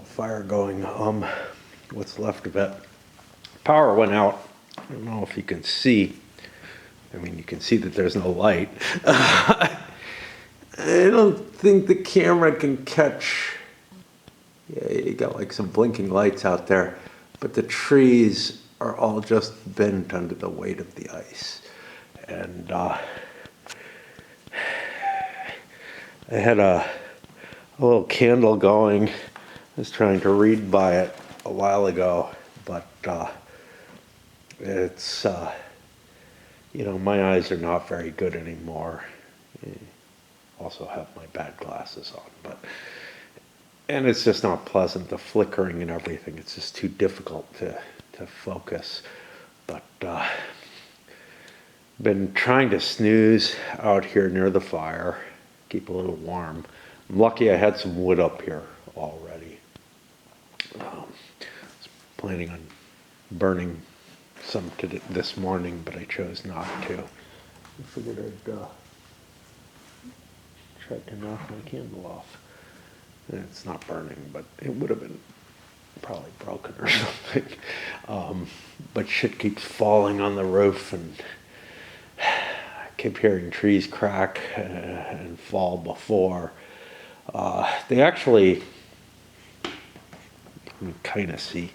fire going, what's left of it. Power went out. I don't know if you can see. I mean, you can see that there's no light. I don't think the camera can catch. Yeah, you got like some blinking lights out there, but the trees are all just bent under the weight of the ice. And I had a little candle going. I was trying to read by it a while ago, but it's, you know, my eyes are not very good anymore. I also have my bad glasses on, and it's just not pleasant, the flickering and everything. It's just too difficult to focus. But been trying to snooze out here near the fire, keep a little warm. I'm lucky I had some wood up here already. I was planning on burning some this morning, but I chose not to. I figured I'd try to knock my candle off. And it's not burning, but it would have been probably broken or something. But shit keeps falling on the roof, and I keep hearing trees crack and fall before. They actually, you can kind of see,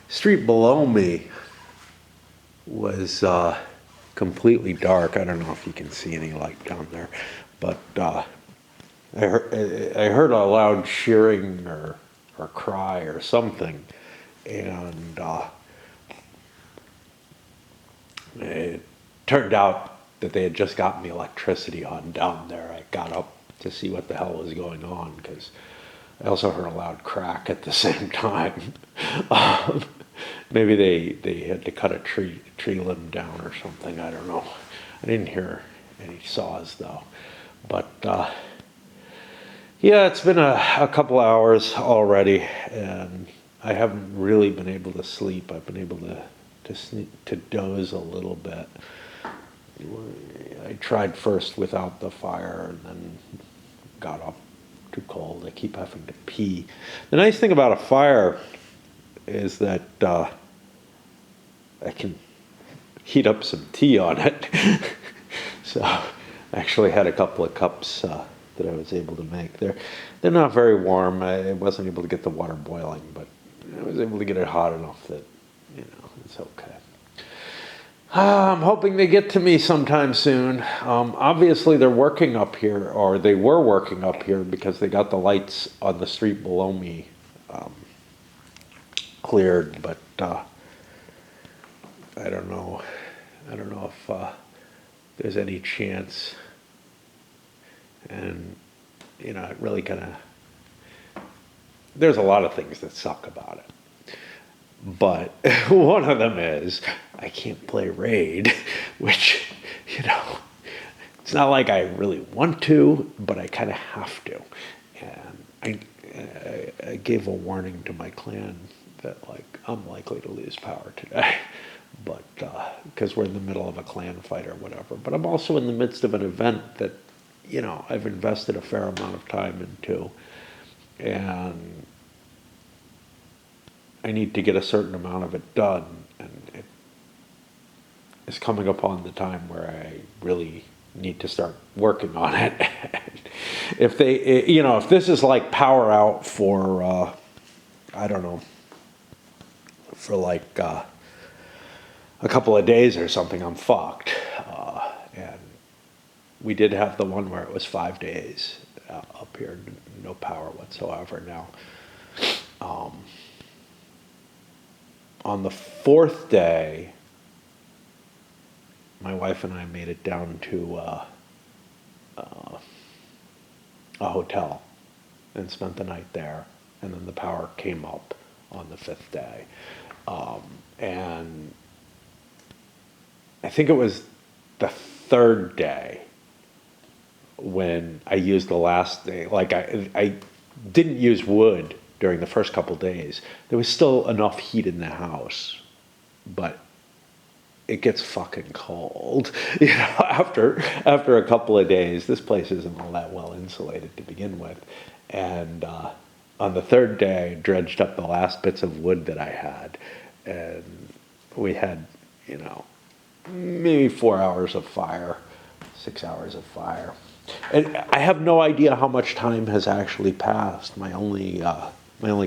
street below me was completely dark. I don't know if you can see any light down there, but I heard a loud shearing or cry or something, and it turned out that they had just gotten the electricity on down there. I got up to see what the hell was going on, because I also heard a loud crack at the same time. Maybe they had to cut a tree limb down or something. I don't know. I didn't hear any saws though. But yeah, it's been a couple hours already, and I haven't really been able to sleep. I've been able to doze a little bit. I tried first without the fire, and then got up too cold. I keep having to pee. The nice thing about a fire is that I can heat up some tea on it. So I actually had a couple of cups that I was able to make. They're not very warm. I wasn't able to get the water boiling, but I was able to get it hot enough that, you know, it's okay. I'm hoping they get to me sometime soon. Obviously they're working up here, or they were working up here, because they got the lights on the street below me cleared, but I don't know if there's any chance. And you know, it really there's a lot of things that suck about it, but one of them is I can't play Raid, which, you know, it's not like I really want to, but I kind of have to. And I gave a warning to my clan that, like, I'm likely to lose power today, but because we're in the middle of a clan fight or whatever. But I'm also in the midst of an event that, you know, I've invested a fair amount of time into, and I need to get a certain amount of it done, and it is coming upon the time where I really need to start working on it. If they, you know, if this is like power out for, I don't know, for like a couple of days or something, I'm fucked. And we did have the one where it was 5 days up here, no power whatsoever now. On the 4th day, my wife and I made it down to a hotel and spent the night there, and then the power came up on the 5th day. And I think it was the 3rd day when I used the last day. Like, I didn't use wood during the first couple days. There was still enough heat in the house, but it gets fucking cold. You know, after a couple of days, this place isn't all that well insulated to begin with. And on the third day, I dredged up the last bits of wood that I had. And we had, you know, maybe 4 hours of fire, 6 hours of fire. And I have no idea how much time has actually passed. My only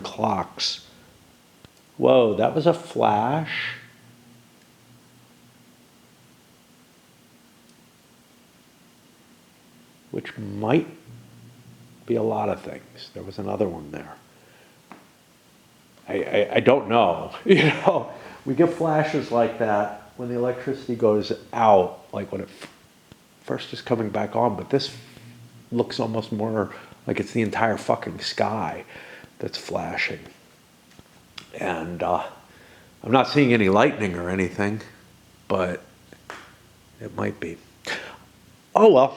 clocks. Whoa, that was a flash. Which might be a lot of things. There was another one there. I don't know. You know, we get flashes like that when the electricity goes out, like when it first is coming back on, but this looks almost more like it's the entire fucking sky that's flashing. And I'm not seeing any lightning or anything, but it might be. Oh well.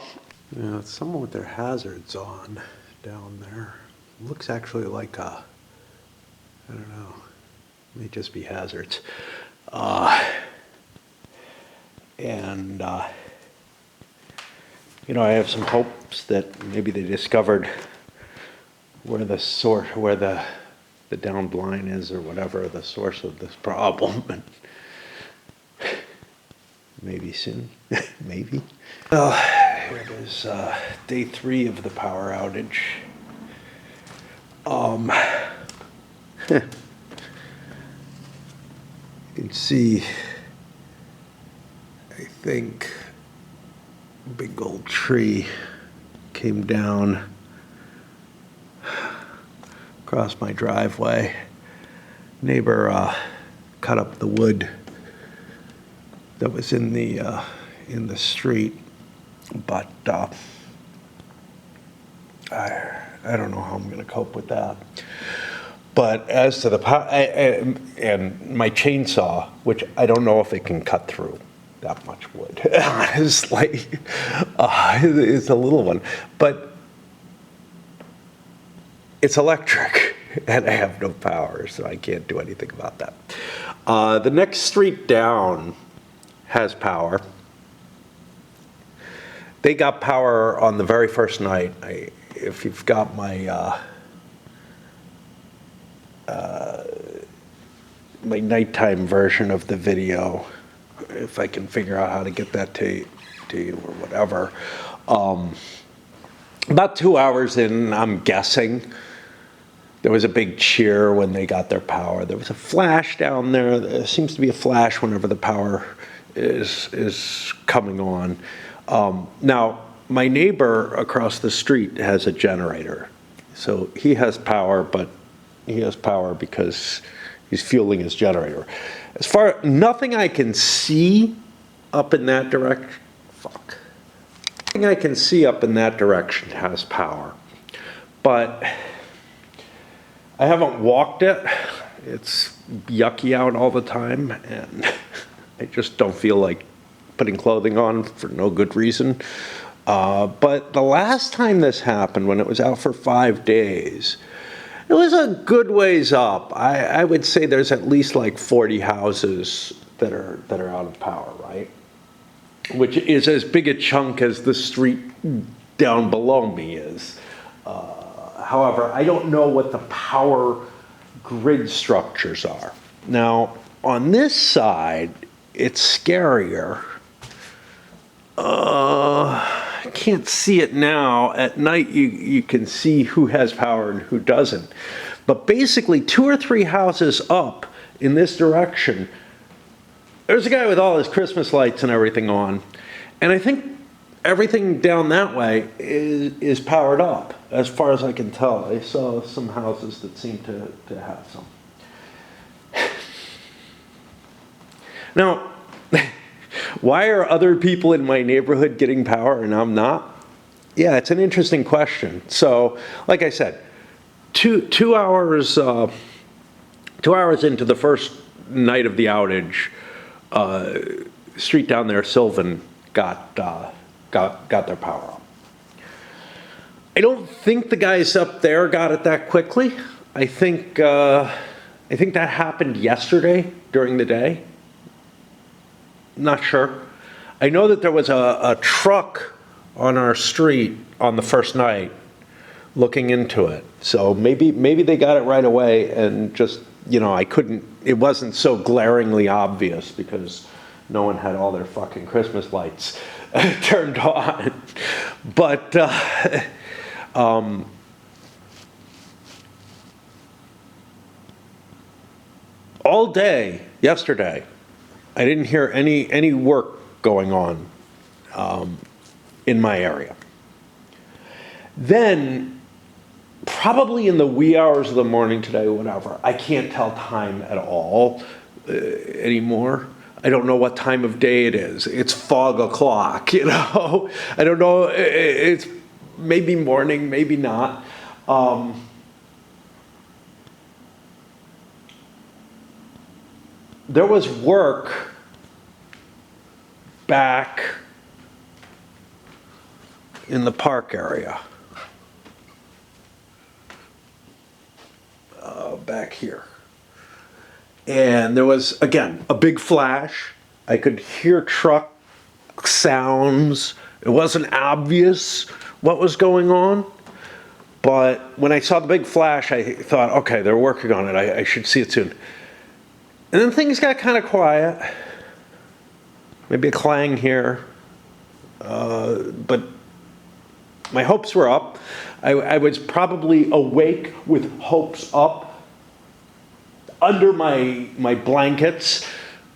Yeah, it's someone with their hazards on down there. It looks actually like I don't know, it may just be hazards. You know, I have some hopes that maybe they discovered where the source, where the downed line is or whatever, the source of this problem. And maybe soon, maybe. Well, here it is, day 3 of the power outage. You can see, I think, a big old tree came down across my driveway. Neighbor cut up the wood that was in the street, but I don't know how I'm going to cope with that. But as to the power, and my chainsaw, which I don't know if it can cut through that much wood, honestly, it's a little one, but it's electric, and I have no power, so I can't do anything about that. The next street down has power. They got power on the very first night. If you've got my my nighttime version of the video, if I can figure out how to get that to you or whatever. About 2 hours in, I'm guessing, there was a big cheer when they got their power. There was a flash down there. There seems to be a flash whenever the power is coming on. Now, my neighbor across the street has a generator. So he has power, but he has power because he's fueling his generator. As far, nothing I can see up in that direction, nothing I can see up in that direction has power. But I haven't walked it. It's yucky out all the time, and I just don't feel like putting clothing on for no good reason. But the last time this happened, when it was out for 5 days, it was a good ways up. I would say there's at least like 40 houses that are out of power, right? Which is as big a chunk as the street down below me is. However, I don't know what the power grid structures are. Now, on this side, it's scarier. I can't see it now. At night, you can see who has power and who doesn't. But basically, 2 or 3 houses up in this direction, there's a guy with all his Christmas lights and everything on. And I think everything down that way is powered up, as far as I can tell. I saw some houses that seem to have some. Now, why are other people in my neighborhood getting power and I'm not? Yeah, it's an interesting question. So, like I said, two hours into the first night of the outage, street down there, Sylvan, got their power up. I don't think the guys up there got it that quickly. I think that happened yesterday during the day. Not sure. I know that there was a truck on our street on the first night looking into it. So maybe they got it right away and just, it wasn't so glaringly obvious because no one had all their fucking Christmas lights turned on. But all day yesterday, I didn't hear any work going on in my area. Then, probably in the wee hours of the morning today, whatever, I can't tell time at all anymore. I don't know what time of day it is. It's fog o'clock, I don't know. It's maybe morning, maybe not. There was work back in the park area. Back here. And there was, again, a big flash. I could hear truck sounds. It wasn't obvious what was going on. But when I saw the big flash, I thought, okay, they're working on it. I should see it soon. And then things got kind of quiet. Maybe a clang here. But my hopes were up. I was probably awake with hopes up under my blankets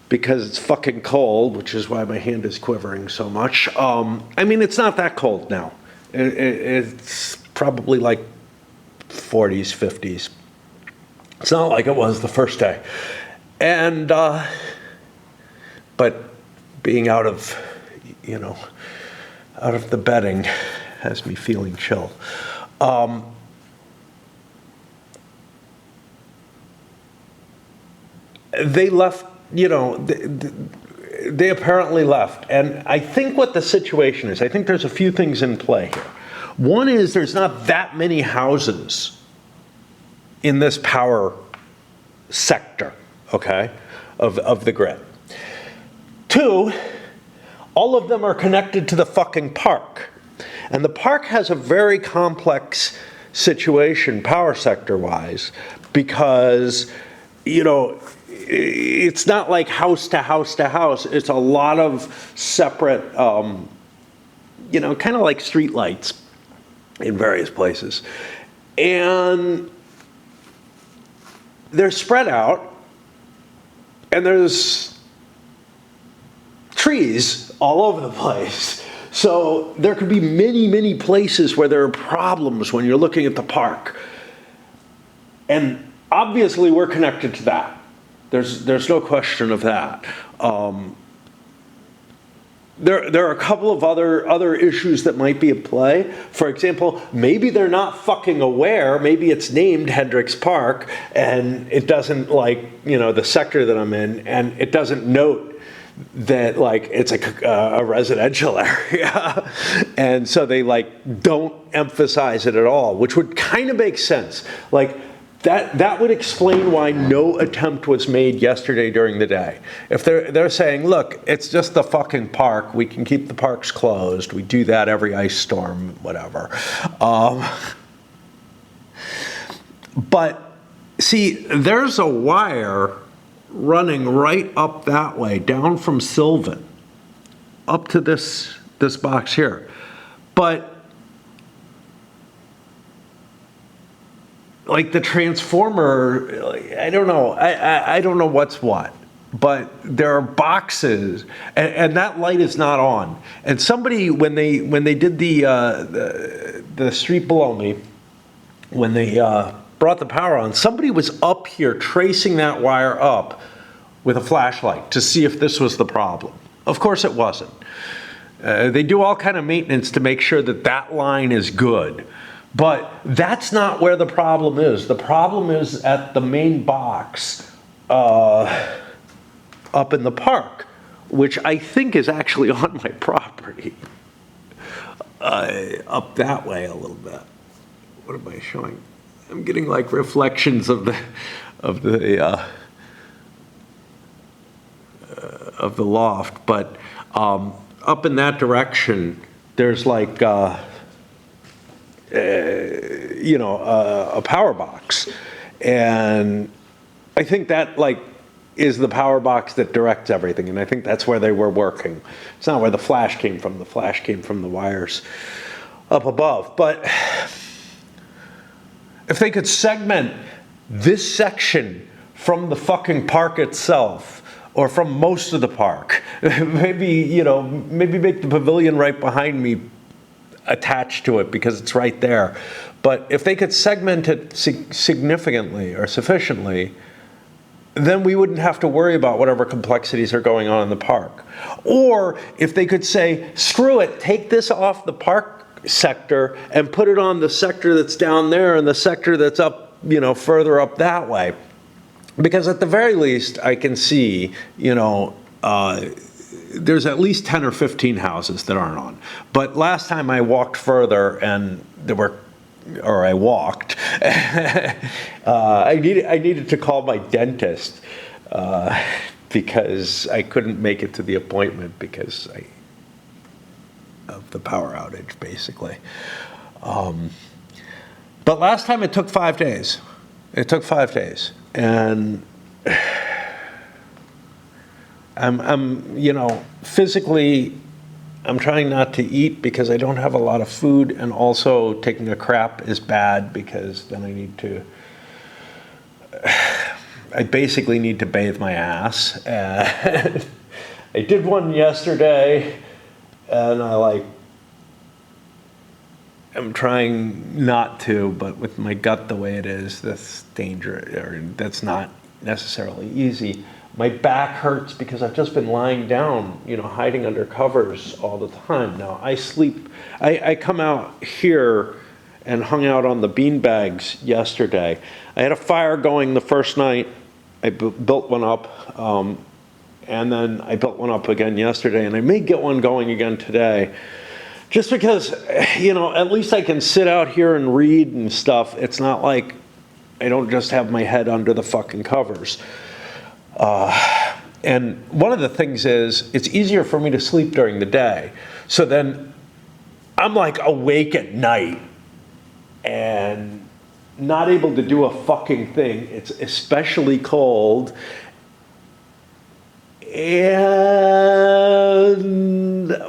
because it's fucking cold, which is why my hand is quivering so much. I mean, it's not that cold now. It's probably like 40s, 50s. It's not like it was the first day. And, but being out of the bedding has me feeling chill. They left, they apparently left. And I think what the situation is, I think there's a few things in play here. One is there's not that many houses in this power sector, okay, of the grid. Two, all of them are connected to the fucking park. And the park has a very complex situation, power sector-wise, because, it's not like house to house to house. It's a lot of separate, kind of like street lights in various places. And they're spread out, and there's trees all over the place. So there could be many, many places where there are problems when you're looking at the park. And obviously we're connected to that. There's no question of that. There are a couple of other issues that might be at play. For example, maybe they're not fucking aware. Maybe it's named Hendricks Park, and it doesn't the sector that I'm in, and it doesn't note that it's a residential area. And so they don't emphasize it at all, which would kind of make sense. That would explain why no attempt was made yesterday during the day. If they're saying, look, it's just the fucking park, we can keep the parks closed, we do that every ice storm, whatever. But see, there's a wire running right up that way, down from Sylvan, up to this box here. But the transformer, I don't know. I don't know what's what. But there are boxes, and that light is not on. And somebody, when they did the street below me, when they brought the power on, somebody was up here tracing that wire up with a flashlight to see if this was the problem. Of course it wasn't. They do all kind of maintenance to make sure that line is good. But that's not where the problem is. The problem is at the main box up in the park, which I think is actually on my property. Up that way a little bit. What am I showing? I'm getting reflections of the the loft, but up in that direction, there's like, a power box. And I think that like is the power box that directs everything. And I think that's where they were working. It's not where the flash came from. The flash came from the wires up above. But if they could segment this section from the fucking park itself, or from most of the park, maybe make the pavilion right behind me attached to it because it's right there. But if they could segment it significantly or sufficiently, then we wouldn't have to worry about whatever complexities are going on in the park. Or if they could say, screw it, take this off the park sector and put it on the sector that's down there and the sector that's up, further up that way. Because at the very least, I can see, there's at least 10 or 15 houses that aren't on. But last time I walked further and I walked, I needed to call my dentist because I couldn't make it to the appointment because of the power outage, basically. But last time it took 5 days. It took 5 days. And I'm physically, I'm trying not to eat because I don't have a lot of food, and also taking a crap is bad because then I basically need to bathe my ass. And I did one yesterday, and I'm trying not to, but with my gut the way it is, that's dangerous, or that's not necessarily easy. My back hurts because I've just been lying down, hiding under covers all the time. Now I sleep, I come out here and hung out on the bean bags yesterday. I had a fire going the first night. I built one up, and then I built one up again yesterday, and I may get one going again today. Just because, at least I can sit out here and read and stuff. It's not like I don't just have my head under the fucking covers. And one of the things is, it's easier for me to sleep during the day. So then I'm like awake at night and not able to do a fucking thing. It's especially cold. And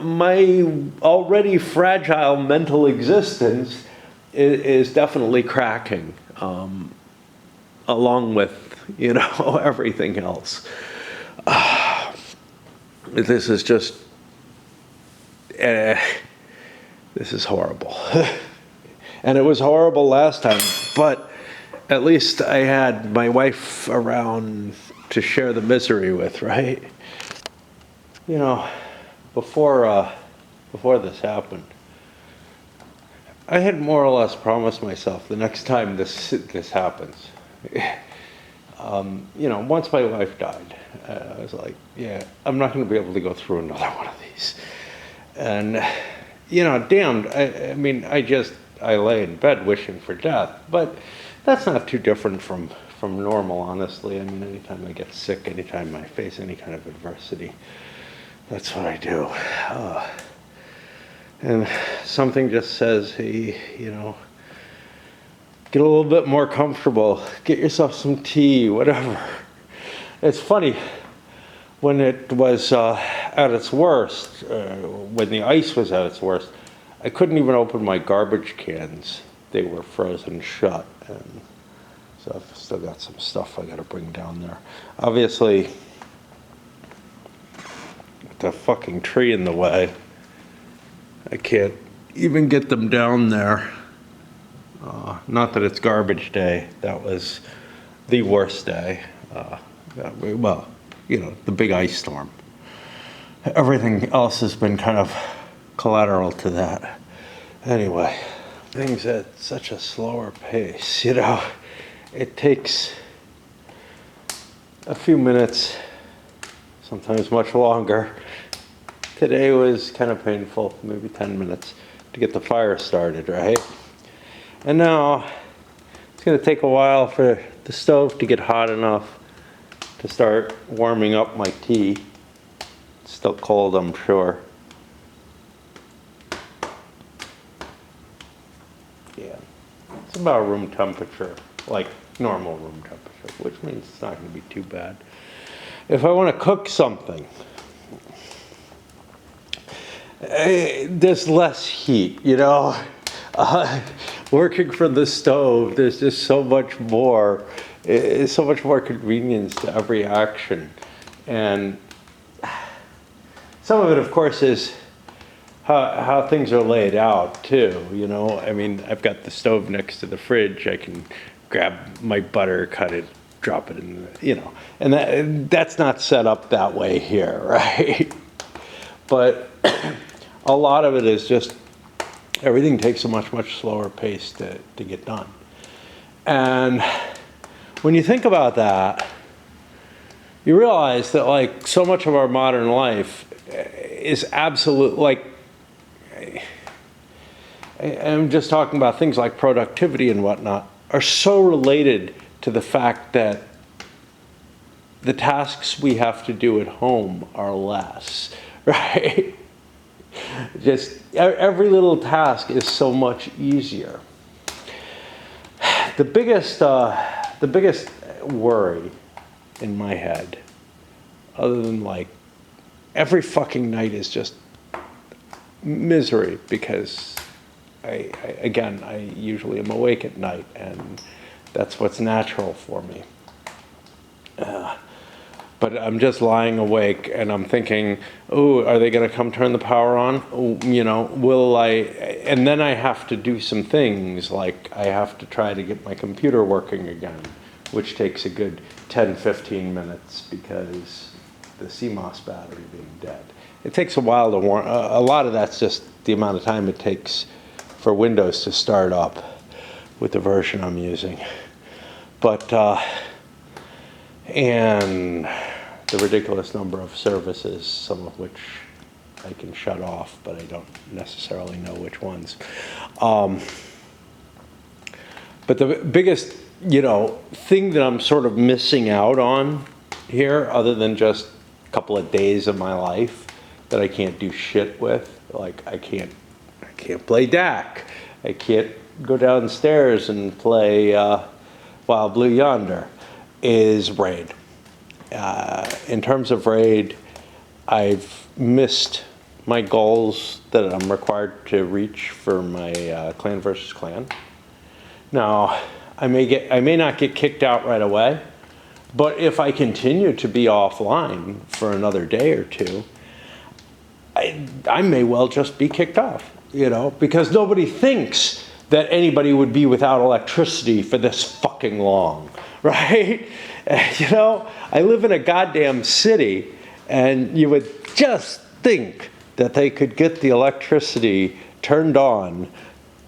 my already fragile mental existence is definitely cracking, along with, everything else. This is just, this is horrible. And it was horrible last time, but at least I had my wife around to share the misery with, right? Before this happened, I had more or less promised myself the next time this happens. Once my wife died, I was like, yeah, I'm not going to be able to go through another one of these. And, damned, I lay in bed wishing for death, but that's not too different from normal, honestly. Anytime I get sick, anytime I face any kind of adversity, that's what I do. And something just says, hey, get a little bit more comfortable, get yourself some tea, whatever. It's funny, when it was at its worst, when the ice was at its worst, I couldn't even open my garbage cans. They were frozen shut. And so I've still got some stuff I gotta bring down there. Obviously, the fucking tree in the way, I can't even get them down there. Not that it's garbage day. That was the worst day. The big ice storm. Everything else has been kind of collateral to that. Anyway, things at such a slower pace, it takes a few minutes, sometimes much longer. Today was kind of painful, maybe 10 minutes to get the fire started, right? And now it's going to take a while for the stove to get hot enough to start warming up my tea. still cold, I'm sure. Yeah, it's about room temperature, like normal room temperature, which means it's not going to be too bad. If I want to cook something, there's less heat, you know. Working from the stove, there's just so much more convenience to every action. And some of it, of course, is how things are laid out, too, you know. I mean, I've got the stove next to the fridge. I can grab my butter, cut it, drop it in, you know. And that's not set up that way here, right? But a lot of it is just everything takes a much slower pace to get done. And when you think about that, you realize that like so much of our modern life is absolute, like, I'm just talking about things like productivity and whatnot, are so related to the fact that the tasks we have to do at home are less, right? Just every little task is so much easier. The biggest worry in my head, other than like every fucking night, is just misery, because I usually am awake at night, and that's what's natural for me. But I'm just lying awake and I'm thinking, oh, are they going to come turn the power on? Oh, you know, will I? And then I have to do some things, like I have to try to get my computer working again, which takes a good 10, 15 minutes because the CMOS battery being dead. It takes a while to warm. A lot of that's just the amount of time it takes for Windows to start up with the version I'm using. But, and the ridiculous number of services, some of which I can shut off, but I don't necessarily know which ones. But the biggest, you know, thing that I'm sort of missing out on here, other than just a couple of days of my life that I can't do shit with, like I can't play DAC, I can't go downstairs and play Wild Blue Yonder, is RAID. In terms of RAID, I've missed my goals that I'm required to reach for my clan versus clan. Now, I may not get kicked out right away, but if I continue to be offline for another day or two, I may well just be kicked off, you know, because nobody thinks that anybody would be without electricity for this fucking long, right? You know, I live in a goddamn city, and you would just think that they could get the electricity turned on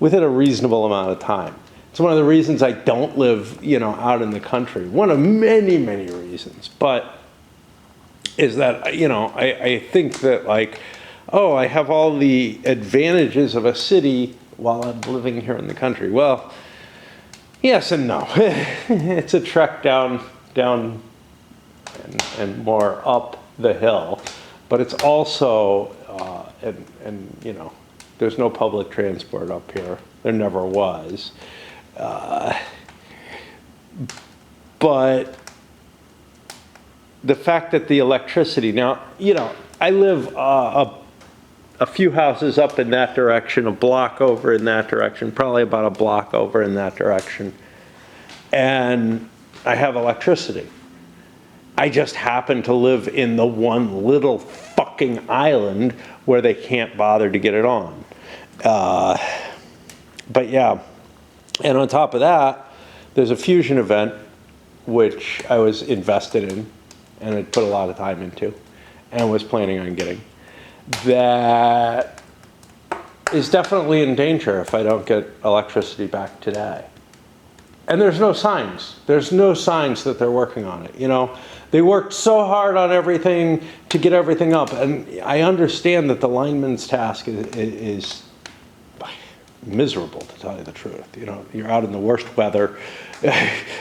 within a reasonable amount of time. It's one of the reasons I don't live, you know, out in the country. One of many, many reasons. But is that, you know, I think that, like, oh, I have all the advantages of a city while I'm living here in the country. Well, yes and no. It's a trek down and more up the hill, but it's also, and you know, there's no public transport up here. There never was. But the fact that the electricity, now, you know, I live a few houses up in that direction, a block over in that direction, probably about a block over in that direction, and I have electricity. I just happen to live in the one little fucking island where they can't bother to get it on. But yeah, and on top of that, there's a fusion event which I was invested in and had put a lot of time into and was planning on getting, that is definitely in danger if I don't get electricity back today. And there's no signs. There's no signs that they're working on it. You know, they worked so hard on everything to get everything up. And I understand that the lineman's task is miserable, to tell you the truth. You know, you're out in the worst weather,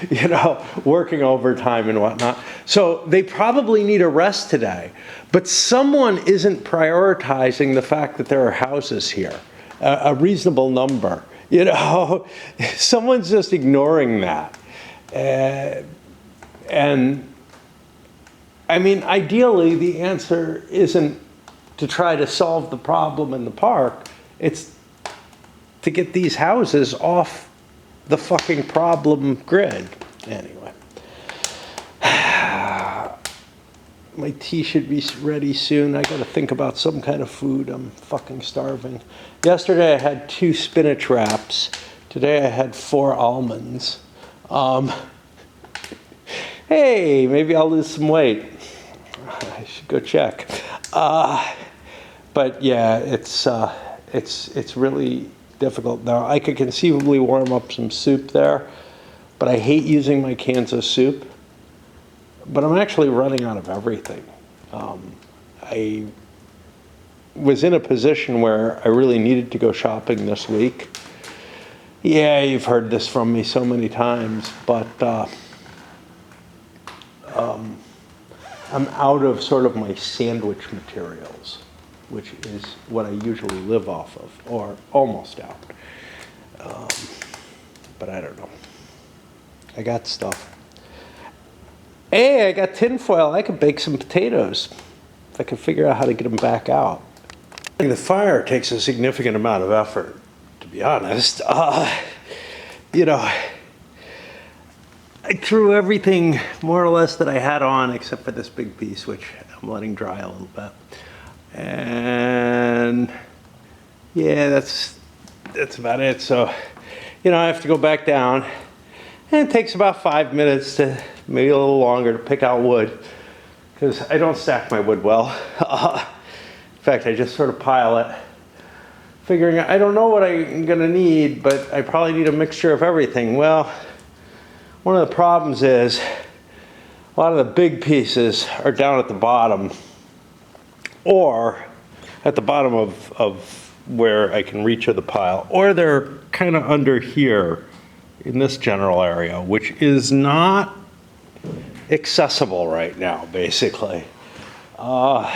you know, working overtime and whatnot. So they probably need a rest today. But someone isn't prioritizing the fact that there are houses here, a reasonable number. You know, someone's just ignoring that. And I mean, ideally, the answer isn't to try to solve the problem in the park. It's to get these houses off the fucking problem grid. Anyway. My tea should be ready soon. I gotta think about some kind of food. I'm fucking starving. Yesterday I had 2 spinach wraps. Today I had 4 almonds. Hey, maybe I'll lose some weight. I should go check. But yeah, it's really difficult. Now, I could conceivably warm up some soup there, but I hate using my cans of soup. But I'm actually running out of everything. I was in a position where I really needed to go shopping this week. Yeah, you've heard this from me so many times, but I'm out of sort of my sandwich materials, which is what I usually live off of, or almost out. But I don't know. I got stuff. Hey, I got tinfoil. I could bake some potatoes if I could figure out how to get them back out. The fire takes a significant amount of effort, to be honest. You know, I threw everything more or less that I had on except for this big piece, which I'm letting dry a little bit. And yeah, that's about it. So, you know, I have to go back down. And it takes about 5 minutes to, maybe a little longer, to pick out wood, because I don't stack my wood well. In fact, I just sort of pile it, figuring I don't know what I'm gonna need, but I probably need a mixture of everything. Well, one of the problems is a lot of the big pieces are down at the bottom, or at the bottom of where I can reach of the pile, or they're kind of under here in this general area, which is not accessible right now, basically. I'm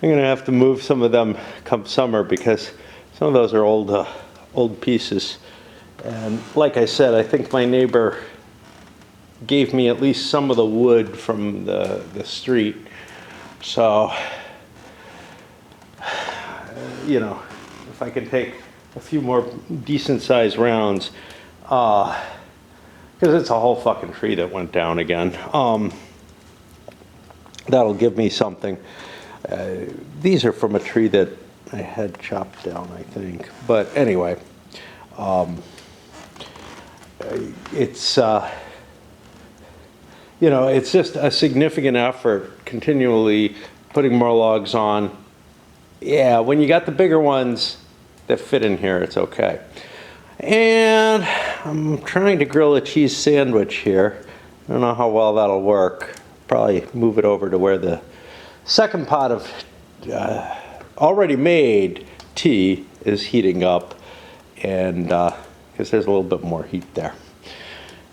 gonna have to move some of them come summer, because some of those are old pieces. And like I said, I think my neighbor gave me at least some of the wood from the street. So, you know, if I can take a few more decent sized rounds, because it's a whole fucking tree that went down again. That'll give me something. These are from a tree that I had chopped down, I think. But anyway, it's, you know, it's just a significant effort continually putting more logs on. Yeah, when you got the bigger ones that fit in here, it's okay. And I'm trying to grill a cheese sandwich here. I don't know how well that'll work. Probably move it over to where the second pot of already made tea is heating up, and because there's a little bit more heat there.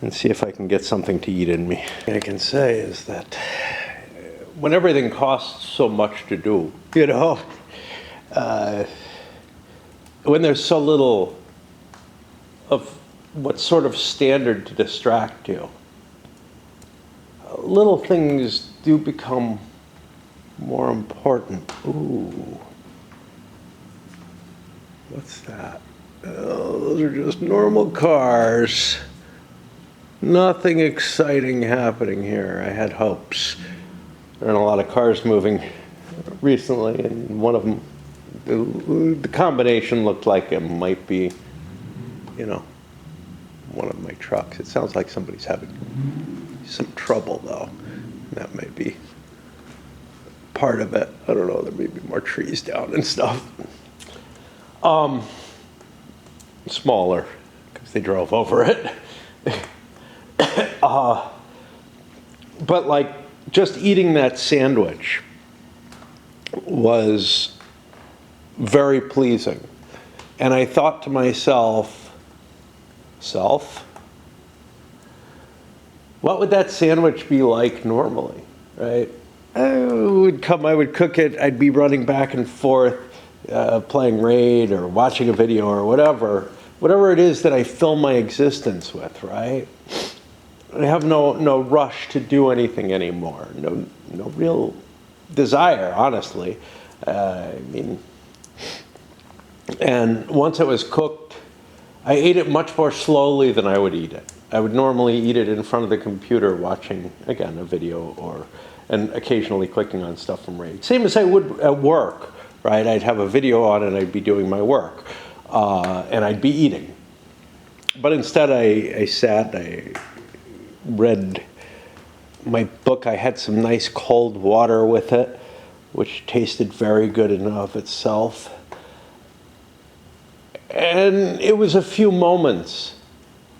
And see if I can get something to eat in me. What I can say is that when everything costs so much to do, you know, when there's so little of what's sort of standard to distract you, little things do become more important. Ooh. What's that? Oh, those are just normal cars. Nothing exciting happening here. I had hopes. There aren't a lot of cars moving recently, and one of them, the combination looked like it might be, you know, one of my trucks. It sounds like somebody's having some trouble, though. That may be part of it. I don't know, there may be more trees down and stuff. Smaller, because they drove over it. But like, just eating that sandwich was very pleasing. And I thought to myself, what would that sandwich be like normally, right? I would cook it, I'd be running back and forth, playing Raid or watching a video or whatever it is that I fill my existence with, right? I have no rush to do anything anymore, no real desire, honestly. And once it was cooked, I ate it much more slowly than I would eat it. I would normally eat it in front of the computer watching, again, a video and occasionally clicking on stuff from Raid. Same as I would at work, right? I'd have a video on and I'd be doing my work, and I'd be eating. But instead I sat, I read my book. I had some nice cold water with it, which tasted very good in and of itself. And it was a few moments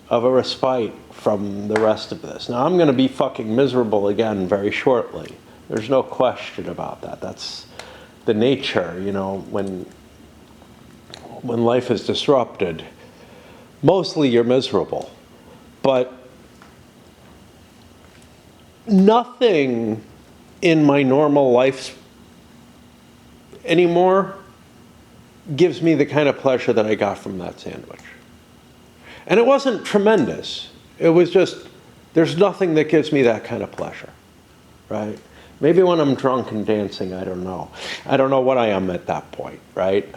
of a respite from the rest of this. Now, I'm going to be fucking miserable again very shortly. There's no question about that. That's the nature, you know, when life is disrupted. Mostly you're miserable. But nothing in my normal life anymore gives me the kind of pleasure that I got from that sandwich. And it wasn't tremendous. It was just, there's nothing that gives me that kind of pleasure, right? Maybe when I'm drunk and dancing, I don't know. I don't know what I am at that point, right?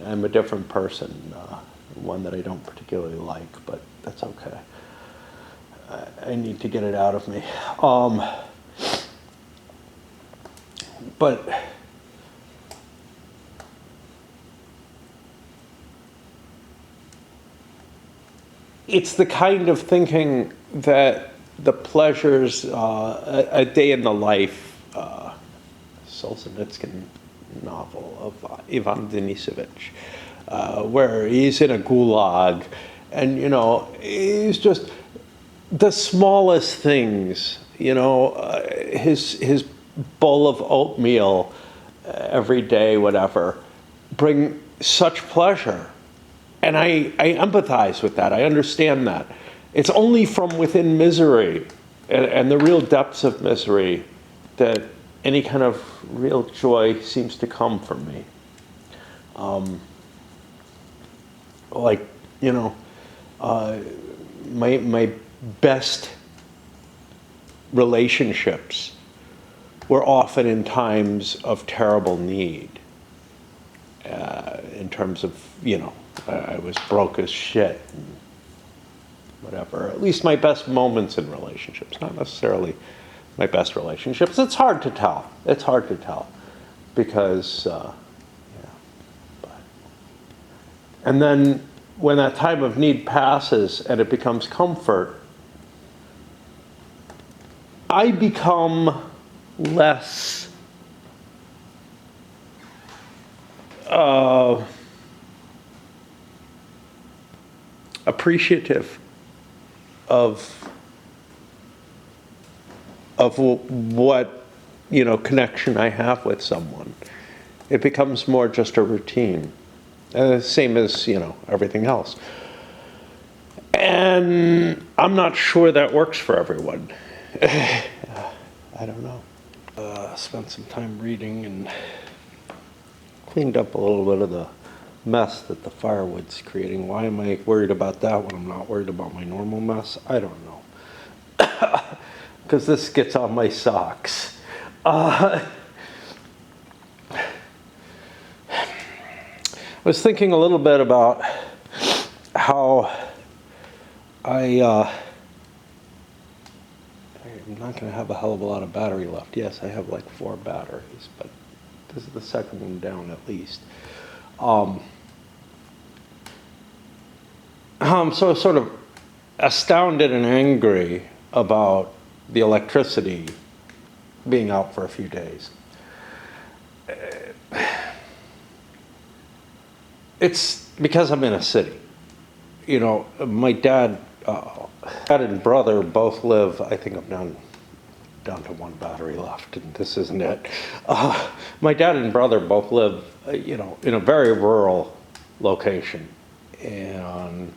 I'm a different person, one that I don't particularly like, but that's okay. I need to get it out of me. But it's the kind of thinking that the pleasures, a day in the life, Solzhenitsyn novel of Ivan Denisovich, where he's in a gulag, and you know, he's just the smallest things, you know, his bowl of oatmeal every day, whatever, bring such pleasure. And I empathize with that. I understand that. It's only from within misery and the real depths of misery that any kind of real joy seems to come from me. Like, you know, my best relationships were often in times of terrible need. In terms of, you know, I was broke as shit, and whatever. At least my best moments in relationships, not necessarily my best relationships. It's hard to tell. It's hard to tell because, yeah. And then when that time of need passes and it becomes comfort, I become less appreciative of what, you know, connection I have with someone. It becomes more just a routine, same as, you know, everything else. And I'm not sure that works for everyone. I don't know. Spent some time reading and cleaned up a little bit of the mess that the firewood's creating. Why am I worried about that when I'm not worried about my normal mess? I don't know. Because this gets on my socks. I was thinking a little bit about how I'm not going to have a hell of a lot of battery left. Yes, I have like 4 batteries, but this is the second one down at least. I'm so sort of astounded and angry about the electricity being out for a few days. It's because I'm in a city. You know, my dad and brother both live, I think I'm down down to one battery left, and this isn't it. My dad and brother both live, in a very rural location, and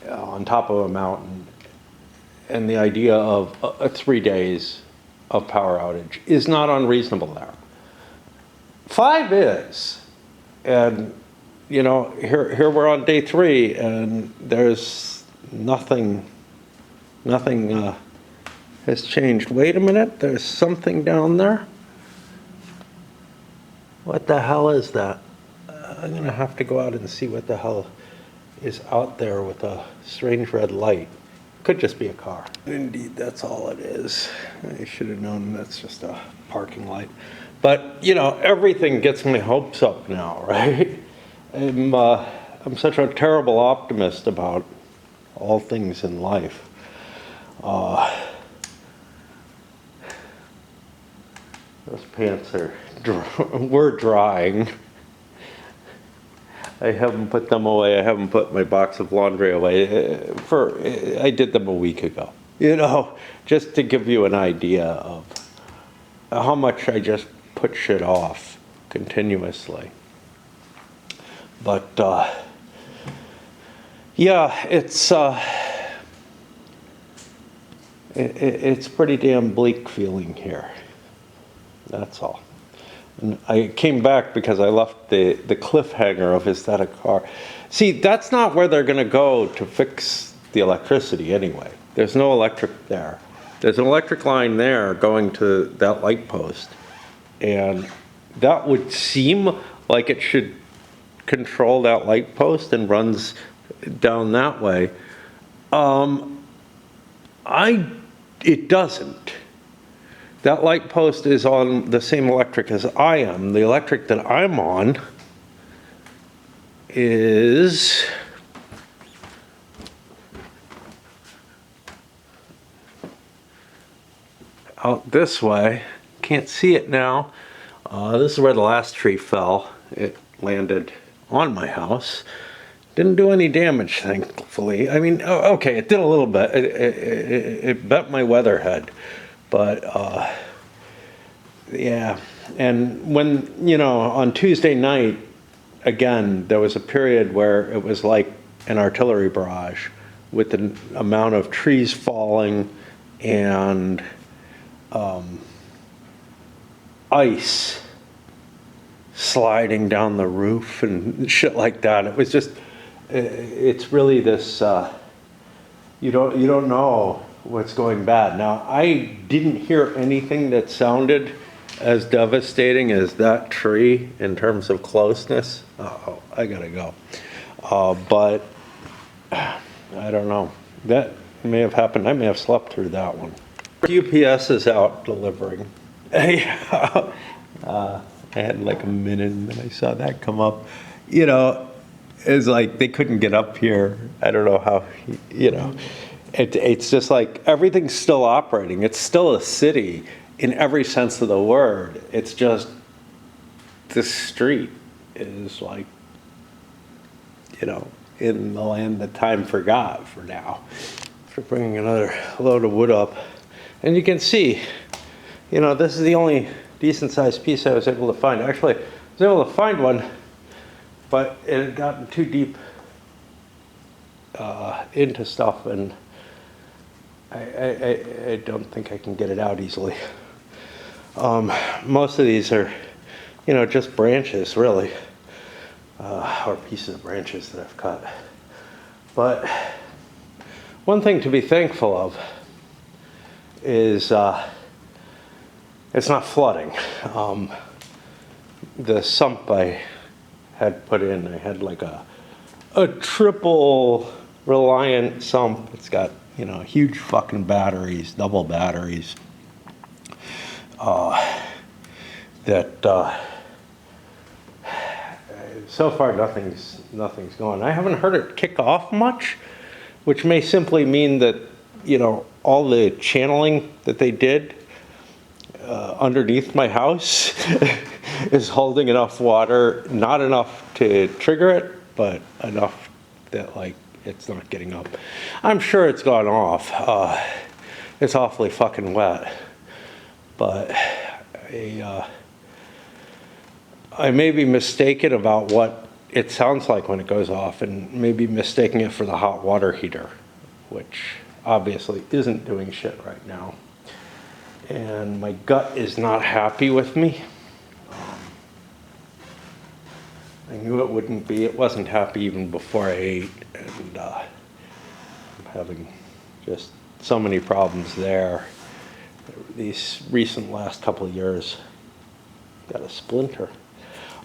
on top of a mountain. And the idea of 3 days of power outage is not unreasonable there. 5 is, and here we're on day 3, and there's nothing has changed. Wait a minute, there's something down there. What the hell is that? I'm gonna have to go out and see what the hell is out there with a strange red light. Could just be a car. Indeed, that's all it is. I should have known that's just a parking light. But, everything gets my hopes up now, right? I'm such a terrible optimist about all things in life. Those pants we're drying. I haven't put them away. I haven't put my box of laundry away. I did them a week ago. Just to give you an idea of how much I just put shit off continuously. But yeah, it's pretty damn bleak feeling here. That's all. And I came back because I left the cliffhanger of is that a car? See, that's not where they're going to go to fix the electricity anyway. There's no electric there. There's an electric line there going to that light post. And that would seem like it should control that light post and runs down that way. It doesn't. That light post is on the same electric as I am. The electric that I'm on is out this way. Can't see it now. This is where the last tree fell. It landed on my house. Didn't do any damage, thankfully. I mean, okay, it did a little bit. It bent my weather head. But, yeah, and when, on Tuesday night, again, there was a period where it was like an artillery barrage with the amount of trees falling and ice sliding down the roof and shit like that. It was just, it's really this, you don't know what's going bad. Now, I didn't hear anything that sounded as devastating as that tree in terms of closeness. Uh-oh, I gotta go. But I don't know. That may have happened. I may have slept through that one. UPS is out delivering. I had like a minute and then I saw that come up. It's like they couldn't get up here. I don't know how, It's just like everything's still operating. It's still a city in every sense of the word. It's just this street is like, in the land that time forgot for now. For bringing another load of wood up. And you can see, this is the only decent sized piece I was able to find. Actually, I was able to find one, but it had gotten too deep into stuff, and I don't think I can get it out easily. Most of these are, just branches, really, or pieces of branches that I've cut. But one thing to be thankful of is it's not flooding. The sump I had put in, I had like a triple Reliant sump. It's got huge fucking batteries, double batteries. So far nothing's going. I haven't heard it kick off much, which may simply mean that all the channeling that they did underneath my house is holding enough water, not enough to trigger it, but enough that it's not getting up. I'm sure it's gone off. It's awfully fucking wet. but I may be mistaken about what it sounds like when it goes off, and maybe mistaking it for the hot water heater, which obviously isn't doing shit right now. And my gut is not happy with me. I knew it wouldn't be. It wasn't happy even before I ate, and I'm having just so many problems there. These recent last couple of years, got a splinter.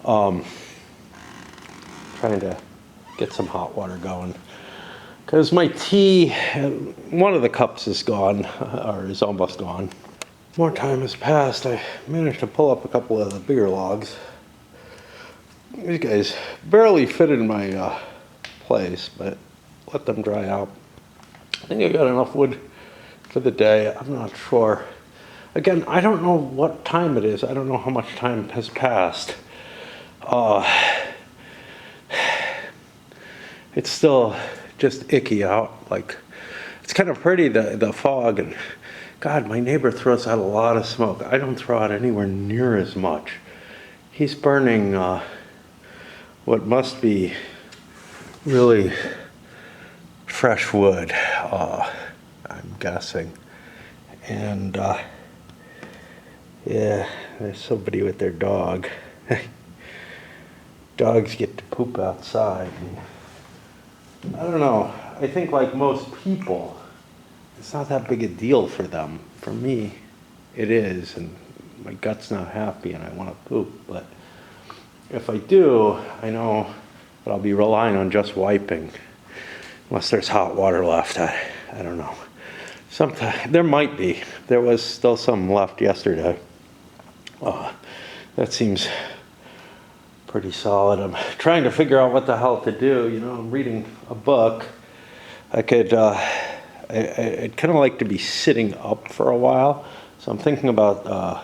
Trying to get some hot water going. Because my tea, one of the cups is gone, or is almost gone. More time has passed. I managed to pull up a couple of the bigger logs. These guys barely fit in my place, but let them dry out. I think I got enough wood for the day. I'm not sure. Again, I don't know what time it is. I don't know how much time has passed. It's still just icky out. Like, it's kind of pretty, the fog, and God, my neighbor throws out a lot of smoke. I don't throw out anywhere near as much. He's burning what must be really fresh wood, I'm guessing. And yeah, there's somebody with their dog. Dogs get to poop outside. And I don't know. I think like most people, it's not that big a deal for them. For me, it is, and my gut's not happy and I want to poop. But if I do, I know that I'll be relying on just wiping, unless there's hot water left. I don't know. Sometimes there might be. There was still some left yesterday. That seems pretty solid. I'm trying to figure out what the hell to do. You know, I'm reading a book. I could, I'd kind of like to be sitting up for a while. So I'm thinking about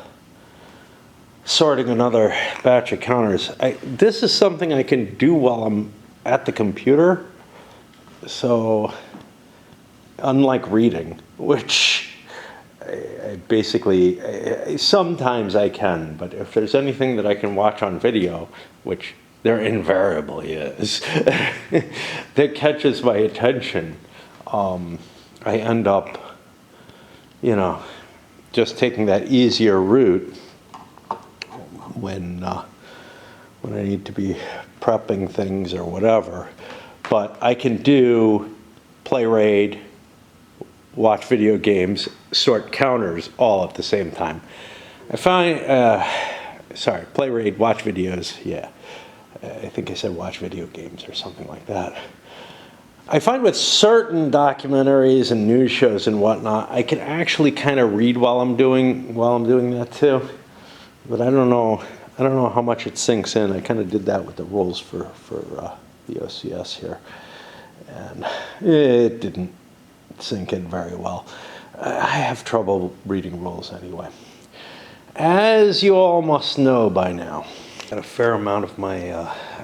sorting another batch of counters. This is something I can do while I'm at the computer. So, unlike reading, which I basically, sometimes I can, but if there's anything that I can watch on video, which there invariably is, that catches my attention, I end up, you know, just taking that easier route when I need to be prepping things or whatever. But I can do play RAID, watch video games, sort counters all at the same time. I find, play RAID, watch videos, yeah. I think I said watch video games or something like that. I find with certain documentaries and news shows and whatnot, I can actually kind of read while I'm doing that too. But I don't know how much it sinks in. I kind of did that with the rules for the OCS here, and it didn't sink in very well. I have trouble reading rules anyway. As you all must know by now, got a fair amount of my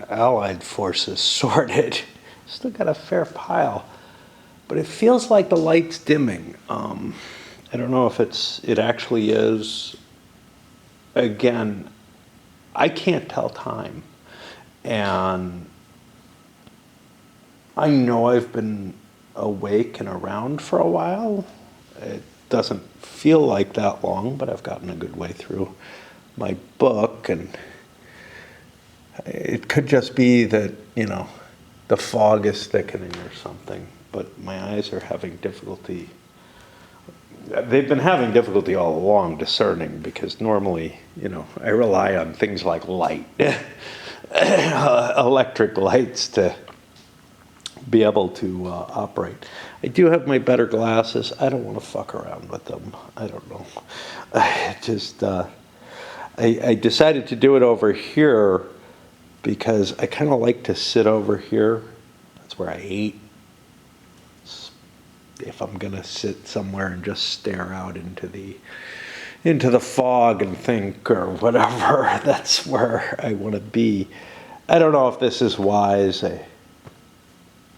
allied forces sorted. Still got a fair pile, but it feels like the light's dimming. I don't know if it actually is. Again, I can't tell time, and I know I've been awake and around for a while. It doesn't feel like that long, but I've gotten a good way through my book, and it could just be that, you know, the fog is thickening or something, but my eyes are having difficulty. They've been having difficulty all along discerning, because normally, you know, I rely on things like light, electric lights to be able to operate. I do have my better glasses. I don't want to fuck around with them. I don't know. I decided to do it over here because I kind of like to sit over here. That's where I ate. If I'm gonna sit somewhere and just stare out into the fog and think or whatever, that's where I want to be. I don't know if this is wise. I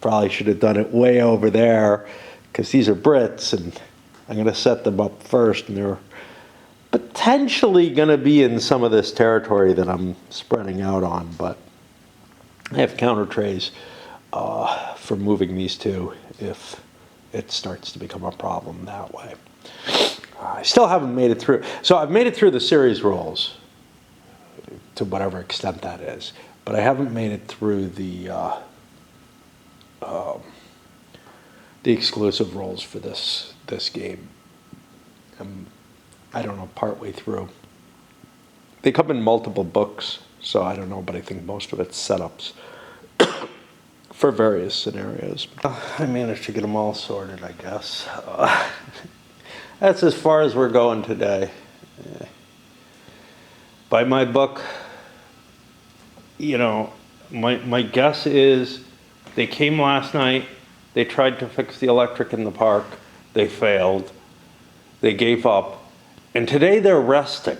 probably should have done it way over there, because these are Brits and I'm gonna set them up first, and they're potentially going to be in some of this territory that I'm spreading out on, but I have counter trays for moving these two if it starts to become a problem that way. I still haven't made it through. So I've made it through the series roles to whatever extent that is, but I haven't made it through the exclusive roles for this game. I don't know, partway through. They come in multiple books, so I don't know, but I think most of it's setups for various scenarios. I managed to get them all sorted, I guess. That's as far as we're going today. By my book, you know, my guess is they came last night, they tried to fix the electric in the park, they failed, they gave up, and today they're resting.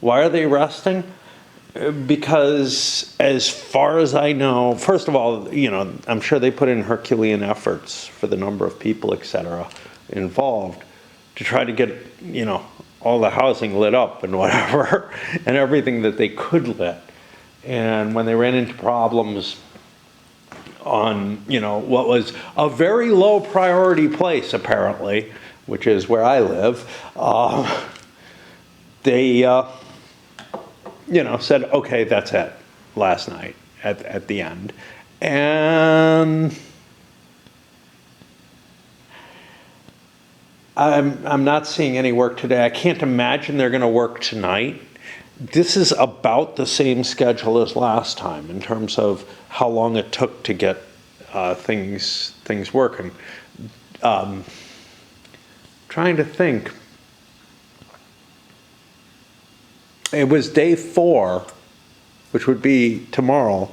Why are they resting? Because as far as I know, first of all, you know, I'm sure they put in Herculean efforts for the number of people, et cetera, involved to try to get, you know, all the housing lit up and whatever, and everything that they could lit. And when they ran into problems on, you know, what was a very low priority place, apparently, which is where I live, they, you know, said, okay, that's it, last night at the end. And I'm not seeing any work today. I can't imagine they're going to work tonight. This is about the same schedule as last time in terms of how long it took to get things working. Trying to think. It was day 4, which would be tomorrow,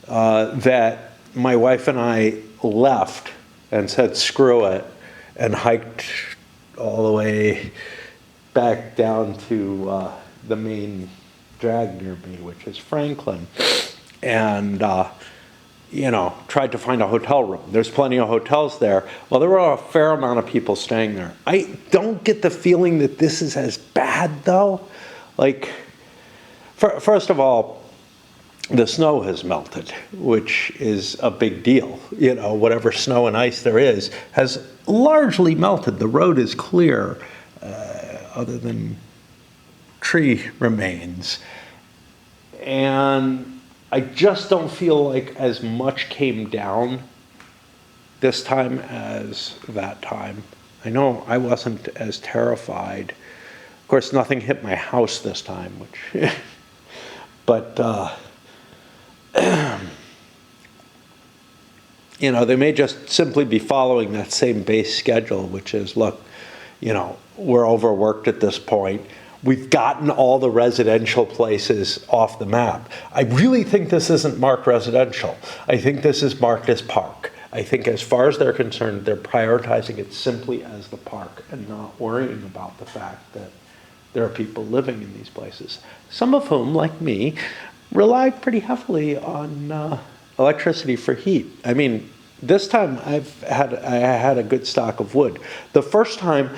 that my wife and I left and said, screw it, and hiked all the way back down to the main drag near me, which is Franklin, and you know, tried to find a hotel room. There's plenty of hotels there. Well, there were a fair amount of people staying there. I don't get the feeling that this is as bad, though. Like, first of all, the snow has melted, which is a big deal. You know, whatever snow and ice there is has largely melted. The road is clear, other than tree remains. And I just don't feel like as much came down this time as that time. I know I wasn't as terrified. Of course, nothing hit my house this time, which, but, you know, they may just simply be following that same base schedule, which is, look, you know, we're overworked at this point. We've gotten all the residential places off the map. I really think this isn't marked residential. I think this is marked as park. I think as far as they're concerned, they're prioritizing it simply as the park and not worrying about the fact that there are people living in these places, some of whom, like me, rely pretty heavily on electricity for heat. I mean, this time I had a good stock of wood. The first time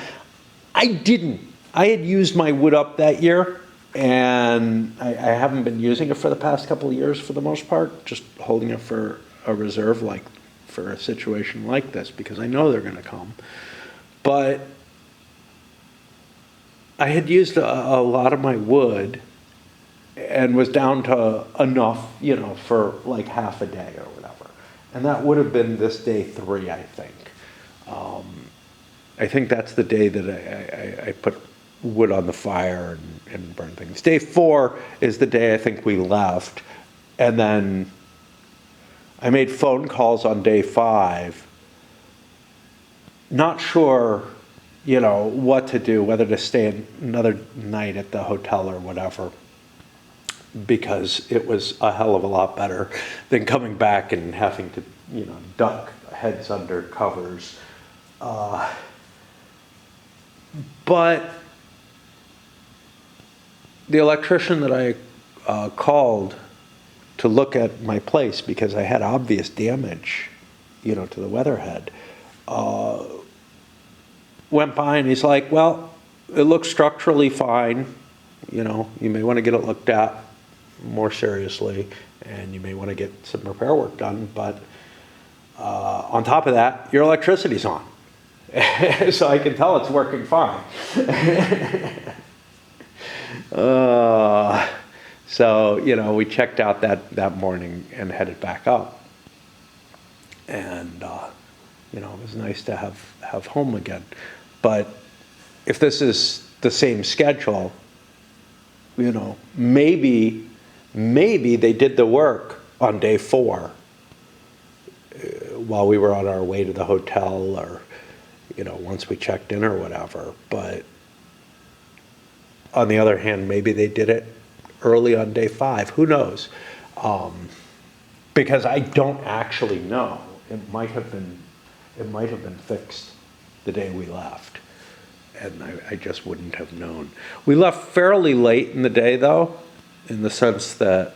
I didn't. I had used my wood up that year, and I haven't been using it for the past couple of years for the most part, just holding it for a reserve, like for a situation like this, because I know they're going to come. But I had used a lot of my wood and was down to enough, you know, for like half a day or whatever. And that would have been this day 3, I think. I think that's the day that I put wood on the fire and burn things. Day 4 is the day I think we left. And then I made phone calls on day 5. Not sure, you know, what to do, whether to stay another night at the hotel or whatever, because it was a hell of a lot better than coming back and having to, you know, duck heads under covers. But the electrician that I called to look at my place, because I had obvious damage, you know, to the weatherhead, went by and he's like, well, it looks structurally fine. You know, you may want to get it looked at more seriously, and you may want to get some repair work done, but on top of that, your electricity's on. So I can tell it's working fine. So, you know, we checked out that morning and headed back up. And, you know, it was nice to have home again. But if this is the same schedule, you know, maybe they did the work on day 4 while we were on our way to the hotel, or, you know, once we checked in or whatever. But on the other hand, maybe they did it early on day 5. Who knows? Because I don't actually know. It might have been fixed the day we left, and I just wouldn't have known. We left fairly late in the day, though, in the sense that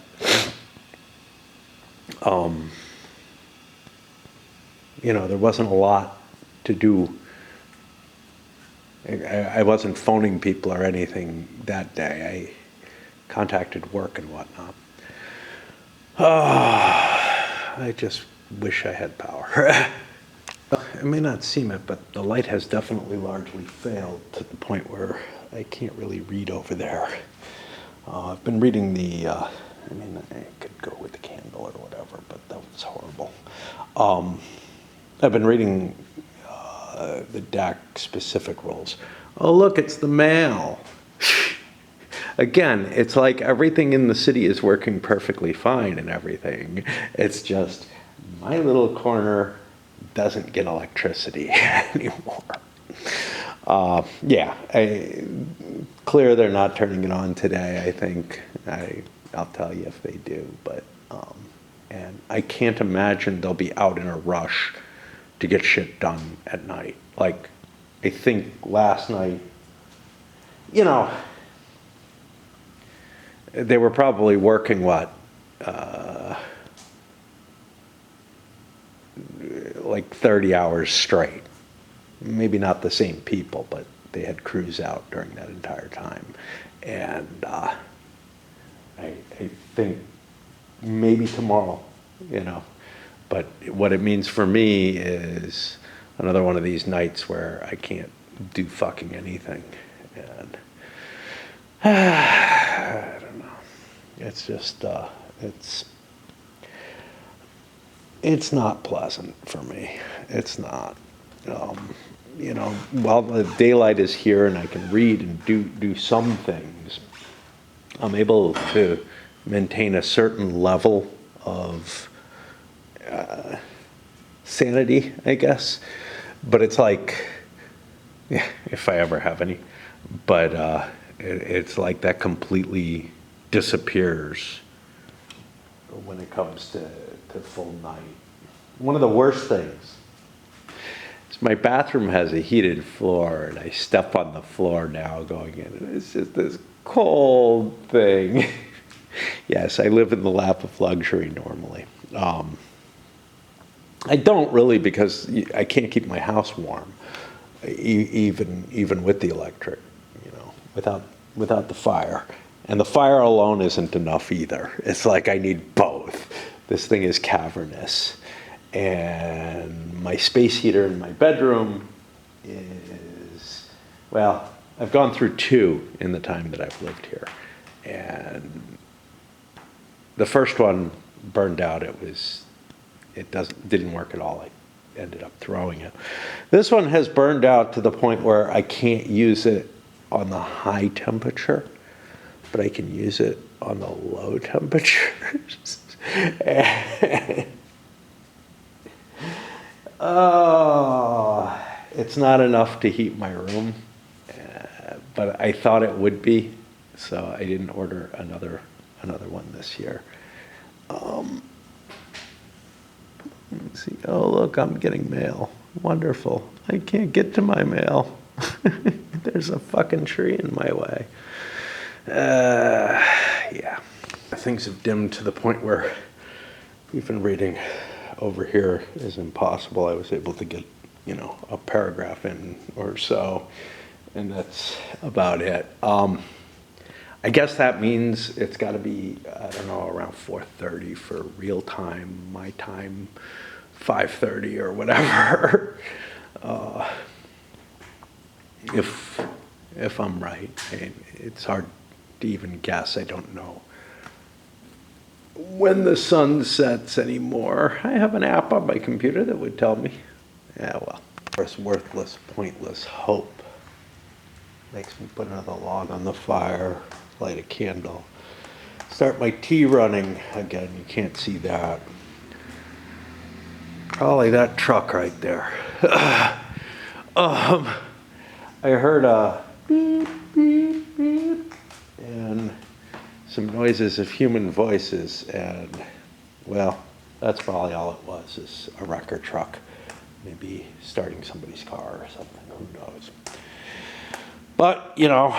you know, there wasn't a lot to do. I wasn't phoning people or anything that day. I contacted work and whatnot. I just wish I had power. It may not seem it, but the light has definitely largely failed to the point where I can't really read over there. I've been reading I mean, I could go with the candle or whatever, but that was horrible. I've been reading the DAC specific rules. Oh, look, it's the mail. Again, it's like everything in the city is working perfectly fine and everything. It's just my little corner doesn't get electricity anymore. Yeah, clear they're not turning it on today, I think. I'll tell you if they do, but and I can't imagine they'll be out in a rush to get shit done at night. Like, I think last night, you know, they were probably working, like 30 hours straight. Maybe not the same people, but they had crews out during that entire time. And I think maybe tomorrow, you know. But what it means for me is another one of these nights where I can't do fucking anything. And I don't know. It's just, it's not pleasant for me. It's not. You know, while the daylight is here and I can read and do some things, I'm able to maintain a certain level of sanity, I guess. But it's like, yeah, if I ever have any, but it's like that completely disappears when it comes to full night. One of the worst things is my bathroom has a heated floor, and I step on the floor now going in, and it's just this cold thing. Yes, I live in the lap of luxury normally. I don't really, because I can't keep my house warm, even with the electric, you know, without the fire. And the fire alone isn't enough either. It's like I need both. This thing is cavernous. And my space heater in my bedroom is, well, I've gone through 2 in the time that I've lived here. And the first one burned out. It didn't work at all. I ended up throwing it. This one has burned out to the point where I can't use it on the high temperature, but I can use it on the low temperatures. Oh, it's not enough to heat my room, but I thought it would be, so I didn't order another one this year. Let's see. Oh, look, I'm getting mail. Wonderful. I can't get to my mail. There's a fucking tree in my way. Yeah. Things have dimmed to the point where even reading over here is impossible. I was able to get, you know, a paragraph in or so. and that's about it. I guess that means it's got to be, I don't know, around 4:30 for real time, my time, 5:30 or whatever. If I'm right, it's hard to even guess. I don't know when the sun sets anymore. I have an app on my computer that would tell me. Yeah, well, of course, worthless, pointless hope makes me put another log on the fire, light a candle, start my tea running again. You can't see that. Probably that truck right there. I heard a beep, beep, beep, and some noises of human voices, and, well, that's probably all it was, is a wrecker truck, maybe starting somebody's car or something, who knows. But, you know,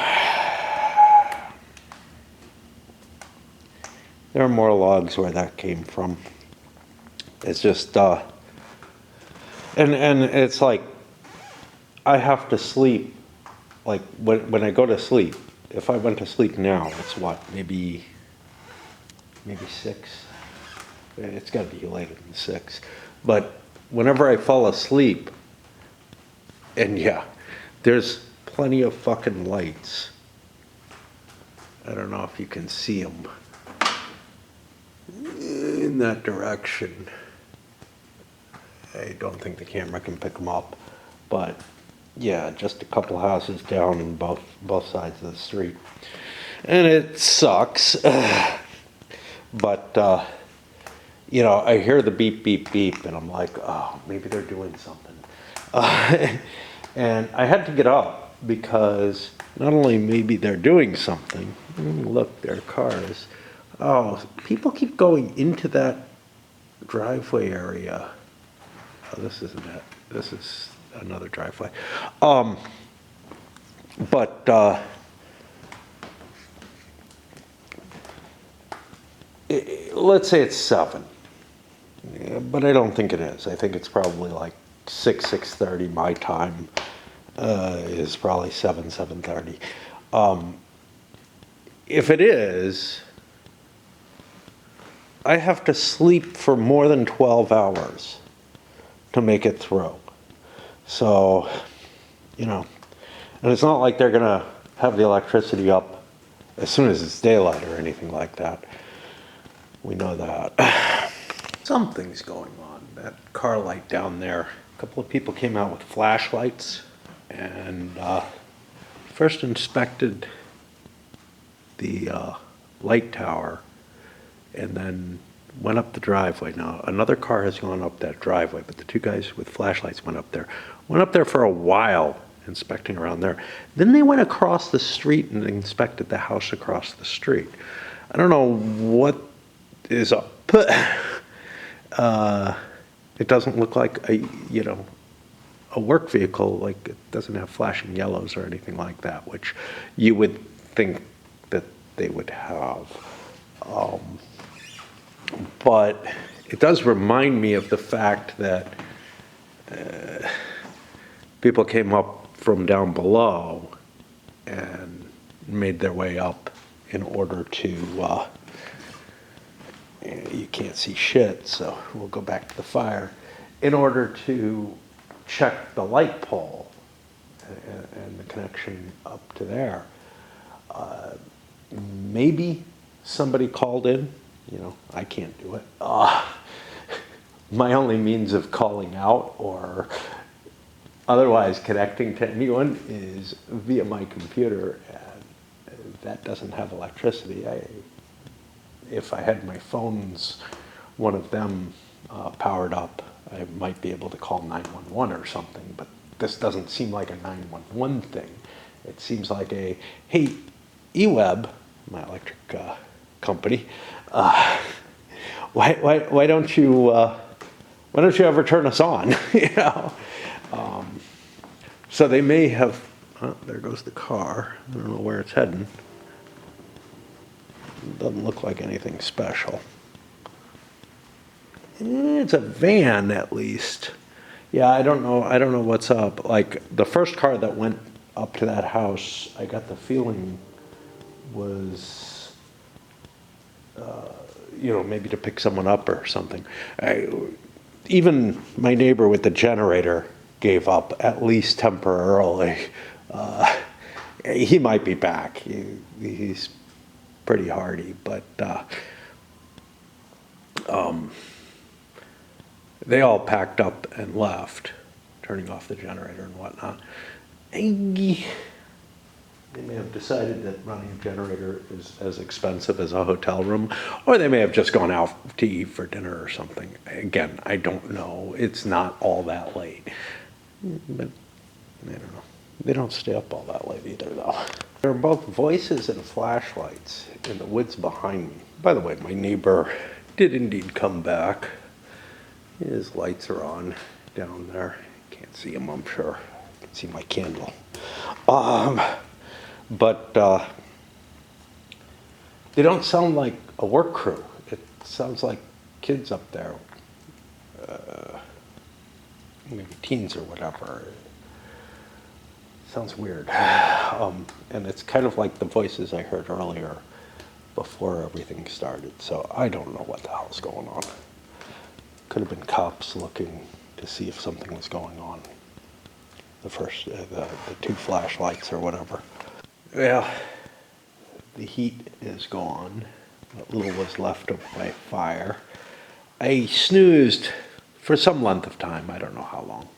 there are more logs where that came from. It's just, and it's like, I have to sleep, like, when I go to sleep, if I went to sleep now, it's what, maybe 6? It's got to be later than 6. But whenever I fall asleep, and yeah, there's plenty of fucking lights. I don't know if you can see them in that direction. I don't think the camera can pick them up, but yeah, just a couple houses down in both sides of the street. And it sucks. But, you know, I hear the beep, beep, beep, and I'm like, oh, maybe they're doing something. And I had to get up because not only maybe they're doing something, look, there are cars. Oh, people keep going into that driveway area. Oh, this isn't it. This is another driveway. Let's say it's 7. Yeah, but I don't think it is. I think it's probably like 6:30 my time. Is probably 7:30. If it is, I have to sleep for more than 12 hours to make it through. So, you know, and it's not like they're going to have the electricity up as soon as it's daylight or anything like that. We know that. Something's going on. That car light down there. A couple of people came out with flashlights and first inspected the light tower and then went up the driveway. Now, another car has gone up that driveway, but the two guys with flashlights went up there. Went up there for a while, inspecting around there. Then they went across the street and inspected the house across the street. I don't know what is up. It doesn't look like a work vehicle. Like, it doesn't have flashing yellows or anything like that, which you would think that they would have. But it does remind me of the fact that people came up from down below and made their way up in order to, you can't see shit, so we'll go back to the fire, in order to check the light pole and the connection up to there. Maybe somebody called in. I can't do it. My only means of calling out or otherwise connecting to anyone is via my computer, and that doesn't have electricity. If I had my phones, one of them powered up, I might be able to call 911 or something, but this doesn't seem like a 911 thing. It seems like a, hey, EWEB, my electric company, why don't you ever turn us on? So they may have. Oh, there goes the car. I don't know where it's heading. It doesn't look like anything special. It's a van, at least. Yeah, I don't know what's up. Like, the first car that went up to that house, I got the feeling was, maybe to pick someone up or something. Even my neighbor with the generator gave up, at least temporarily. He might be back. He's pretty hardy, but they all packed up and left, turning off the generator and whatnot. They may have decided that running a generator is as expensive as a hotel room, or they may have just gone out to eat for dinner or something. Again, I don't know. It's not all that late. But I don't know. They don't stay up all that late either, though. There are both voices and flashlights in the woods behind me. By the way, my neighbor did indeed come back. His lights are on down there. Can't see him, I'm sure. I can see my candle. But they don't sound like a work crew. It sounds like kids up there, maybe teens or whatever. Sounds weird. And it's kind of like the voices I heard earlier before everything started. So I don't know what the hell's going on. Could have been cops looking to see if something was going on. The two flashlights or whatever. Well, the heat is gone. What little was left of my fire. I snoozed for some length of time. I don't know how long.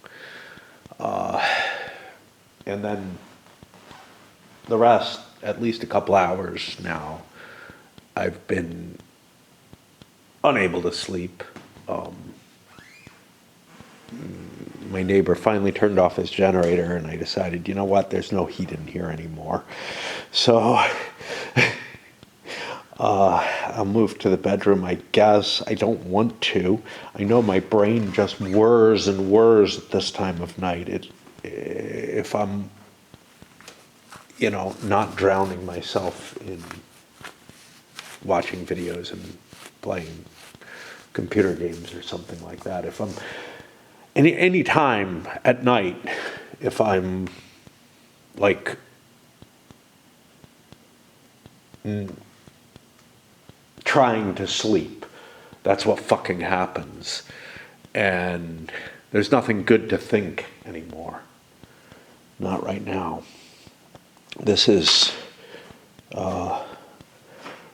And then the rest, at least a couple hours now, I've been unable to sleep. My neighbor finally turned off his generator, and I decided, you know what, there's no heat in here anymore. So I'll move to the bedroom, I guess. I don't want to. I know my brain just whirs and whirs at this time of night. If I'm, not drowning myself in watching videos and playing computer games or something like that. If I'm any time at night, if I'm like trying to sleep, that's what fucking happens. And there's nothing good to think anymore. Not right now. This is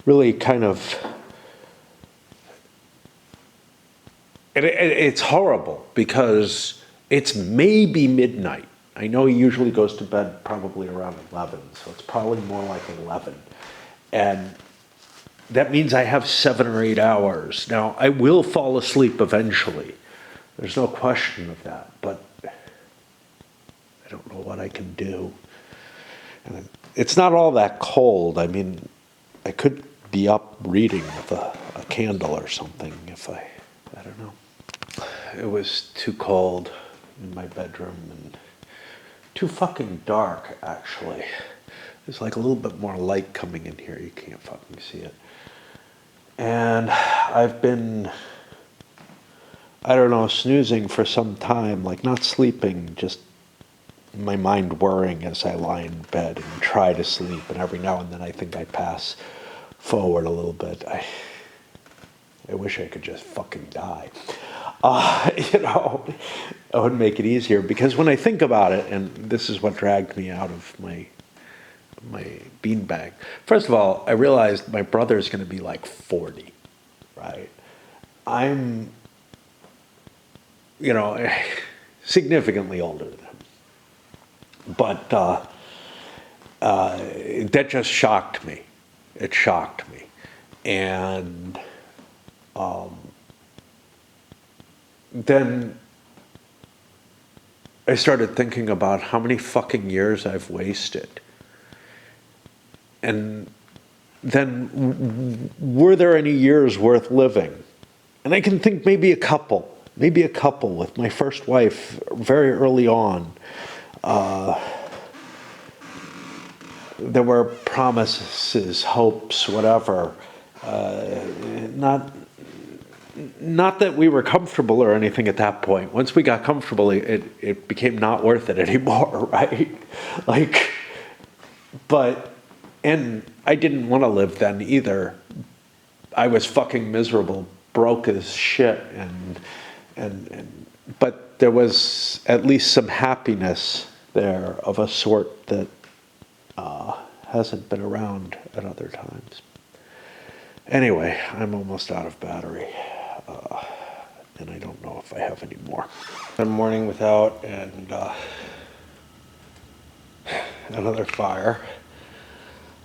really kind of, it's horrible because it's maybe midnight. I know he usually goes to bed probably around 11, so it's probably more like 11. And that means I have 7 or 8 hours. Now, I will fall asleep eventually. There's no question of that, but I don't know what I can do. And it's not all that cold. I mean, I could be up reading with a candle or something if I don't know. It was too cold in my bedroom and too fucking dark, actually. There's like a little bit more light coming in here. You can't fucking see it. And I've been, snoozing for some time, like not sleeping, just my mind whirring as I lie in bed and try to sleep. And every now and then I think I pass forward a little bit. I wish I could just fucking die. It would make it easier, because when I think about it, and this is what dragged me out of my beanbag. First of all, I realized my brother's going to be like 40, right? I'm, significantly older than him. But that just shocked me. It shocked me. And then I started thinking about how many fucking years I've wasted. And then, were there any years worth living? And I can think maybe a couple with my first wife very early on. There were promises, hopes, whatever. not that we were comfortable or anything at that point. Once we got comfortable, it became not worth it anymore, right? Like, but, and I didn't want to live then either. I was fucking miserable, broke as shit, but there was at least some happiness there of a sort that hasn't been around at other times. Anyway, I'm almost out of battery, and I don't know if I have any more. A morning without, and another fire,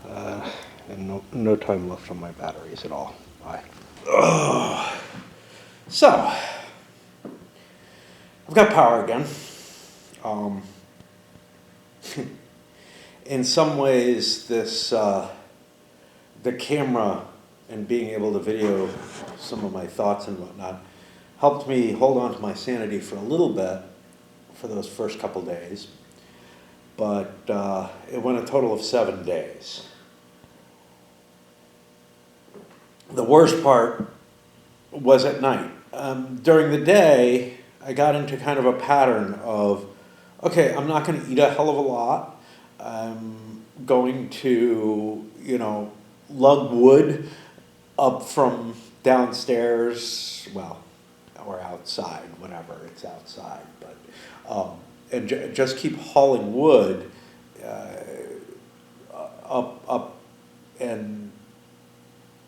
and no time left on my batteries at all. Bye. So, I've got power again. In some ways, this the camera and being able to video some of my thoughts and whatnot helped me hold on to my sanity for a little bit for those first couple days. But it went a total of 7 days. The worst part was at night. During the day, I got into kind of a pattern of, okay, I'm not going to eat a hell of a lot. I'm going to, lug wood up from downstairs, well, or outside, whatever, it's outside, but, and just keep hauling wood up, and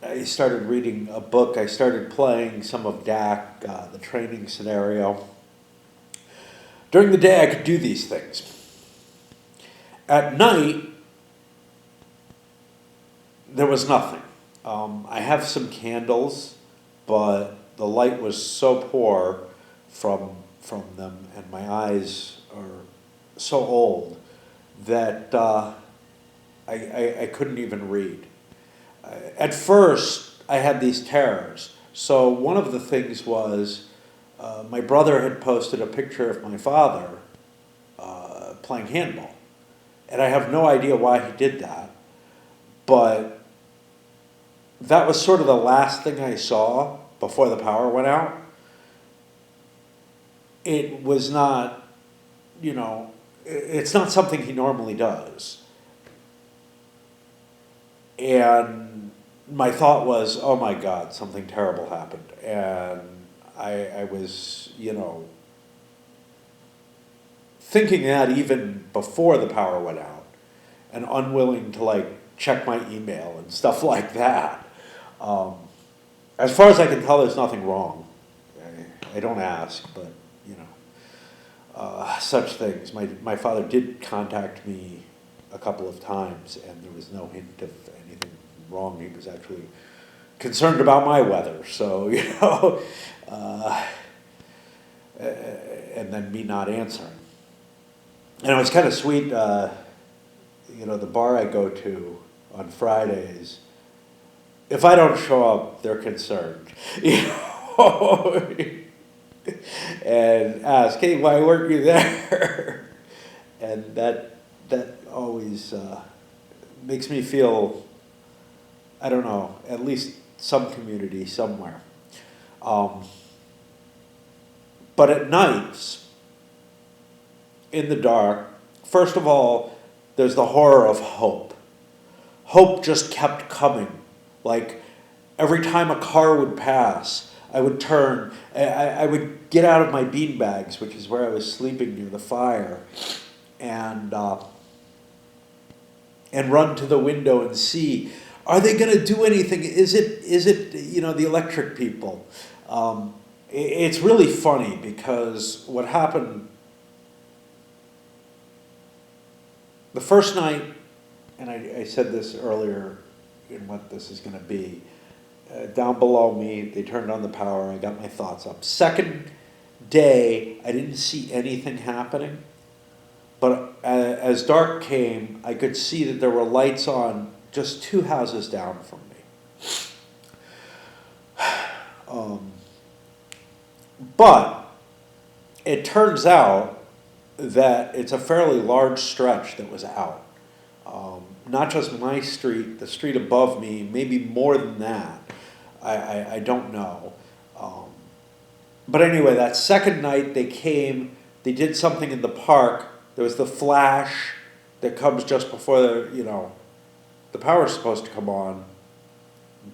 I started reading a book. I started playing some of DAC, the training scenario. During the day, I could do these things. At night, there was nothing. I have some candles, but the light was so poor from them, and my eyes are so old that I couldn't even read. At first, I had these terrors. So one of the things was my brother had posted a picture of my father playing handball. And I have no idea why he did that, but that was sort of the last thing I saw before the power went out. It was not, it's not something he normally does. And my thought was, oh my God, something terrible happened. And I was, thinking that even before the power went out, and unwilling to check my email and stuff like that. As far as I can tell, there's nothing wrong. I don't ask, but such things. My father did contact me a couple of times, and there was no hint of anything wrong. He was actually concerned about my weather, so and then me not answering. And it was kind of sweet, the bar I go to on Fridays, if I don't show up, they're concerned, and ask, hey, why weren't you there? And that always makes me feel, I don't know, at least some community somewhere. But at nights, in the dark, first of all, there's the horror of hope. Hope just kept coming. Like, every time a car would pass, I would turn, I would get out of my beanbags, which is where I was sleeping near the fire, and run to the window and see, are they going to do anything? Is it the electric people? It's really funny because what happened the first night, and I said this earlier in what this is going to be, down below me, they turned on the power, I got my thoughts up. Second day, I didn't see anything happening, but as dark came, I could see that there were lights on just 2 houses down from me. But it turns out that it's a fairly large stretch that was out. Not just my street, the street above me, maybe more than that. I don't know. But anyway, that second night they came, they did something in the park. There was the flash that comes just before the power's supposed to come on,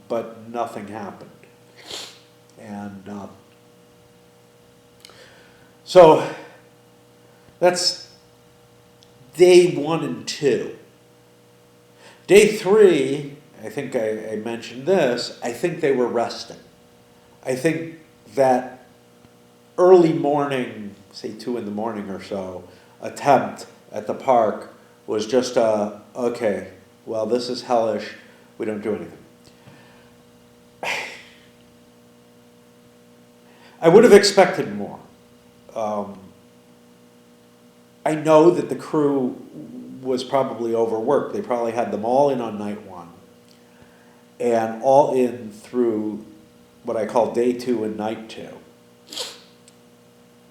but nothing happened. And so that's day 1 and 2. Day 3, I think I mentioned this, I think they were resting. I think that early morning, say 2 in the morning or so, attempt at the park was just okay, well, this is hellish, we don't do anything. I would have expected more. I know that the crew was probably overworked. They probably had them all in on night 1 and all in through what I call day 2 and night 2.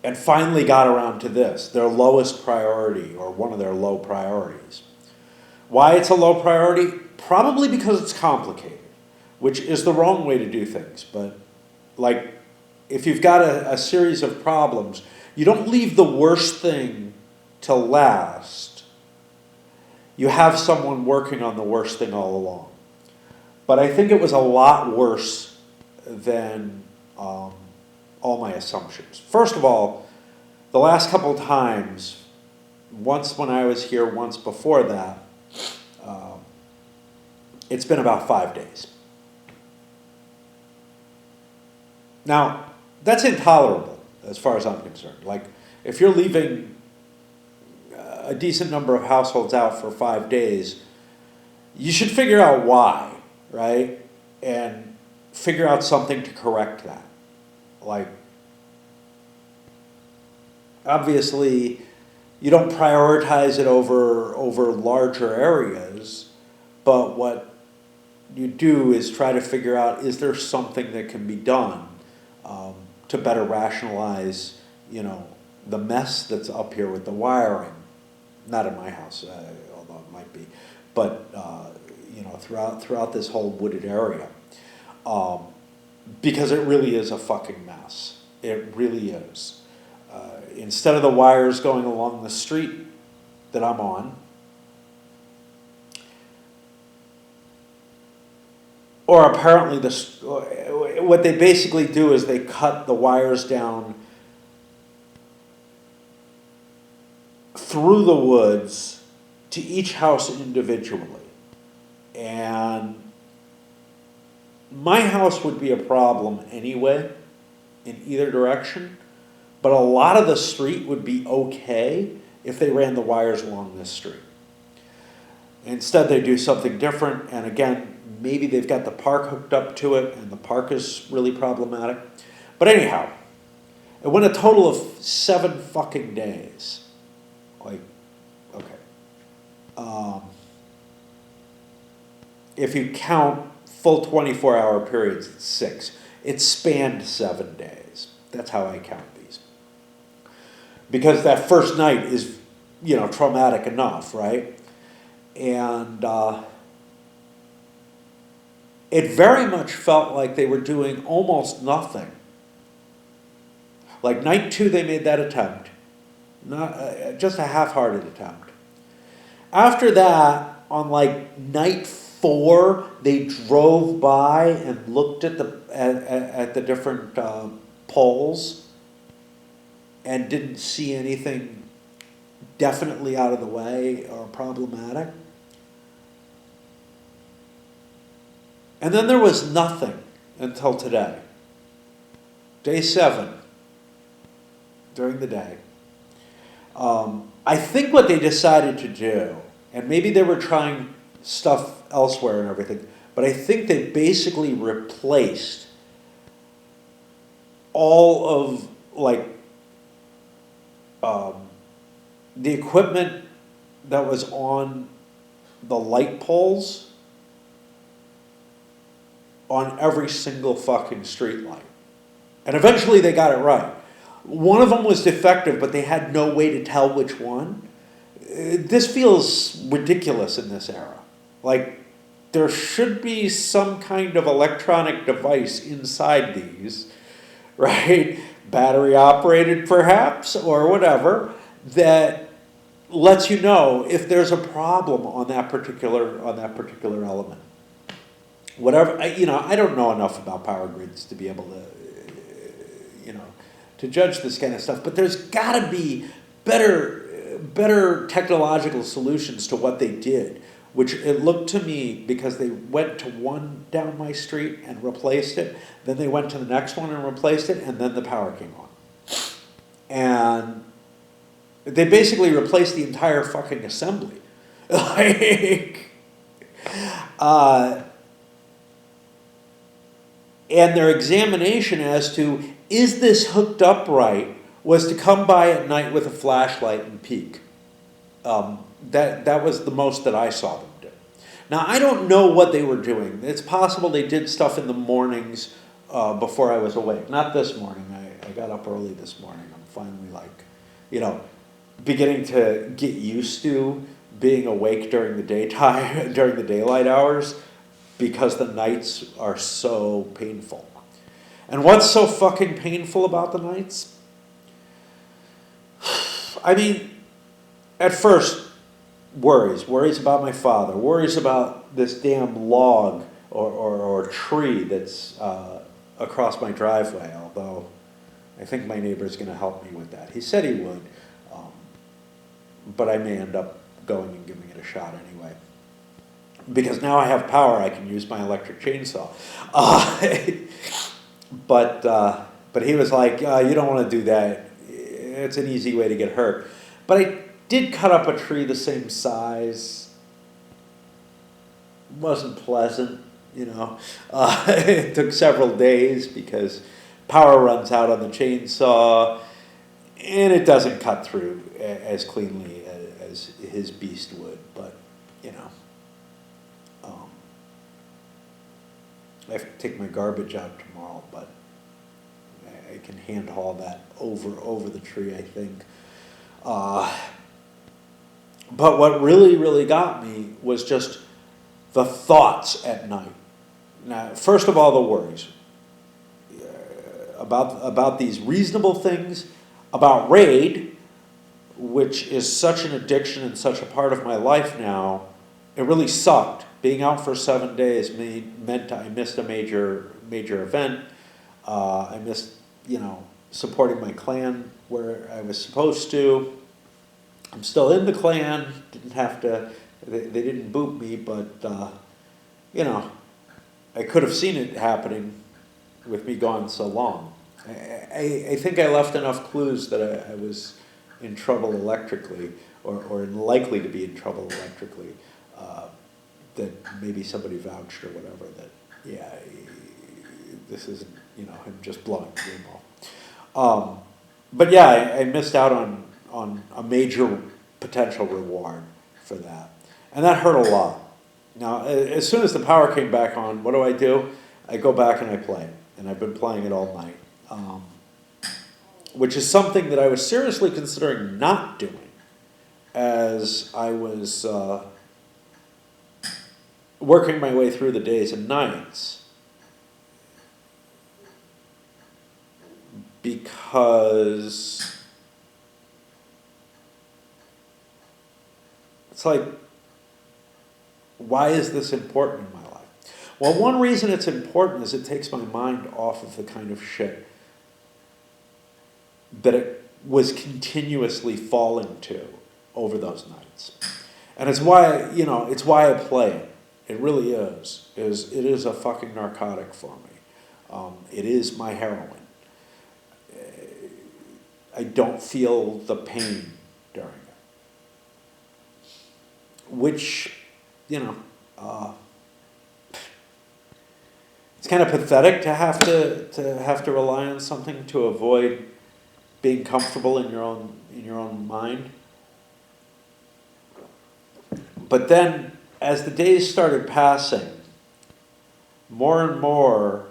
And finally got around to this, their lowest priority, or one of their low priorities. Why it's a low priority? Probably because it's complicated, which is the wrong way to do things. But like, if you've got a series of problems, you don't leave the worst thing till last. You have someone working on the worst thing all along. But I think it was a lot worse than all my assumptions. First of all, the last couple of times, once when I was here, once before that, it's been about 5 days. Now, that's intolerable as far as I'm concerned. Like, if you're leaving a decent number of households out for 5 days, you should figure out why, right? And figure out something to correct that. Like, obviously, you don't prioritize it over larger areas, but what you do is try to figure out, is there something that can be done to better rationalize, the mess that's up here with the wiring. Not in my house, although it might be, but throughout this whole wooded area. Because it really is a fucking mess. It really is. Instead of the wires going along the street that I'm on, or apparently what they basically do is they cut the wires down through the woods to each house individually. And my house would be a problem anyway, in either direction, but a lot of the street would be okay if they ran the wires along this street. Instead, they do something different, and again, maybe they've got the park hooked up to it, and the park is really problematic. But anyhow, it went a total of 7 fucking days. Like, okay. If you count full 24-hour periods, it's 6. It spanned 7 days. That's how I count these. Because that first night is, traumatic enough, right? And it very much felt like they were doing almost nothing. Like night 2, they made that attempt. Not just a half-hearted attempt. After that, on like night 4, they drove by and looked at the different poles and didn't see anything definitely out of the way or problematic. And then there was nothing until today. Day 7, during the day. I think what they decided to do, and maybe they were trying stuff elsewhere and everything, but I think they basically replaced all of, the equipment that was on the light poles on every single fucking street light. And eventually they got it right. One of them was defective, but they had no way to tell which one. This feels ridiculous in this era. Like, there should be some kind of electronic device inside these, right? battery operated perhaps, or whatever, that lets you know if there's a problem on that particular element. Whatever, I don't know enough about power grids to be able to, to judge this kind of stuff, but there's got to be better technological solutions to what they did, which it looked to me, because they went to one down my street and replaced it, then they went to the next one and replaced it, and then the power came on. And they basically replaced the entire fucking assembly. Like, and their examination as to, is this hooked up right, was to come by at night with a flashlight and peek. That was the most that I saw them do. Now, I don't know what they were doing. It's possible they did stuff in the mornings before I was awake. Not this morning. I got up early this morning. I'm finally beginning to get used to being awake during the daytime, during the daylight hours, because the nights are so painful. And what's so fucking painful about the nights? I mean, at first, worries about my father, worries about this damn log or tree that's across my driveway, although I think my neighbor's going to help me with that. He said he would, but I may end up going and giving it a shot anyway. Because now I have power, I can use my electric chainsaw. But he was like, you don't want to do that. It's an easy way to get hurt. But I did cut up a tree the same size. Wasn't pleasant, It took several days because power runs out on the chainsaw, and it doesn't cut through as cleanly as his beast would. But, I have to take my garbage out tomorrow, but I can hand haul that over the tree, I think. But what really got me was just the thoughts at night. Now, first of all, the worries about these reasonable things, about RAID, which is such an addiction and such a part of my life now. It really sucked. Being out for 7 days meant I missed a major event. I missed, supporting my clan where I was supposed to. I'm still in the clan. Didn't have to. They didn't boot me, but I could have seen it happening with me gone so long. I think I left enough clues that I was in trouble electrically, or likely to be in trouble electrically. That maybe somebody vouched or whatever that, this isn't, him just blowing the game off. But yeah, I missed out on a major potential reward for that. And that hurt a lot. Now, as soon as the power came back on, what do? I go back and I play it. And I've been playing it all night. Which is something that I was seriously considering not doing as I was working my way through the days and nights, because it's like, why is this important in my life? Well, one reason it's important is it takes my mind off of the kind of shit that it was continuously falling to over those nights. And it's why, it's why I play it. It really is. It is a fucking narcotic for me. It is my heroin. I don't feel the pain during it. Which, it's kind of pathetic to have to rely on something to avoid being comfortable in your own mind. But then, as the days started passing, more and more,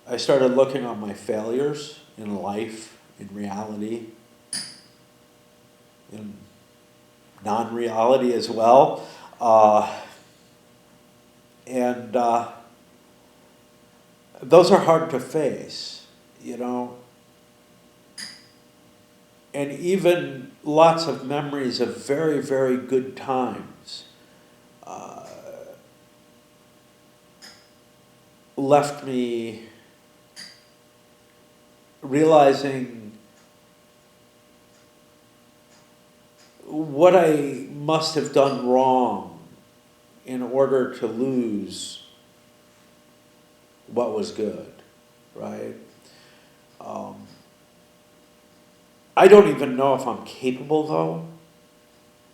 I started looking on my failures in life, in reality, in non-reality as well. And those are hard to face. you know, and even lots of memories of very, very good times left me realizing what I must have done wrong in order to lose what was good, right? I don't even know if I'm capable, though,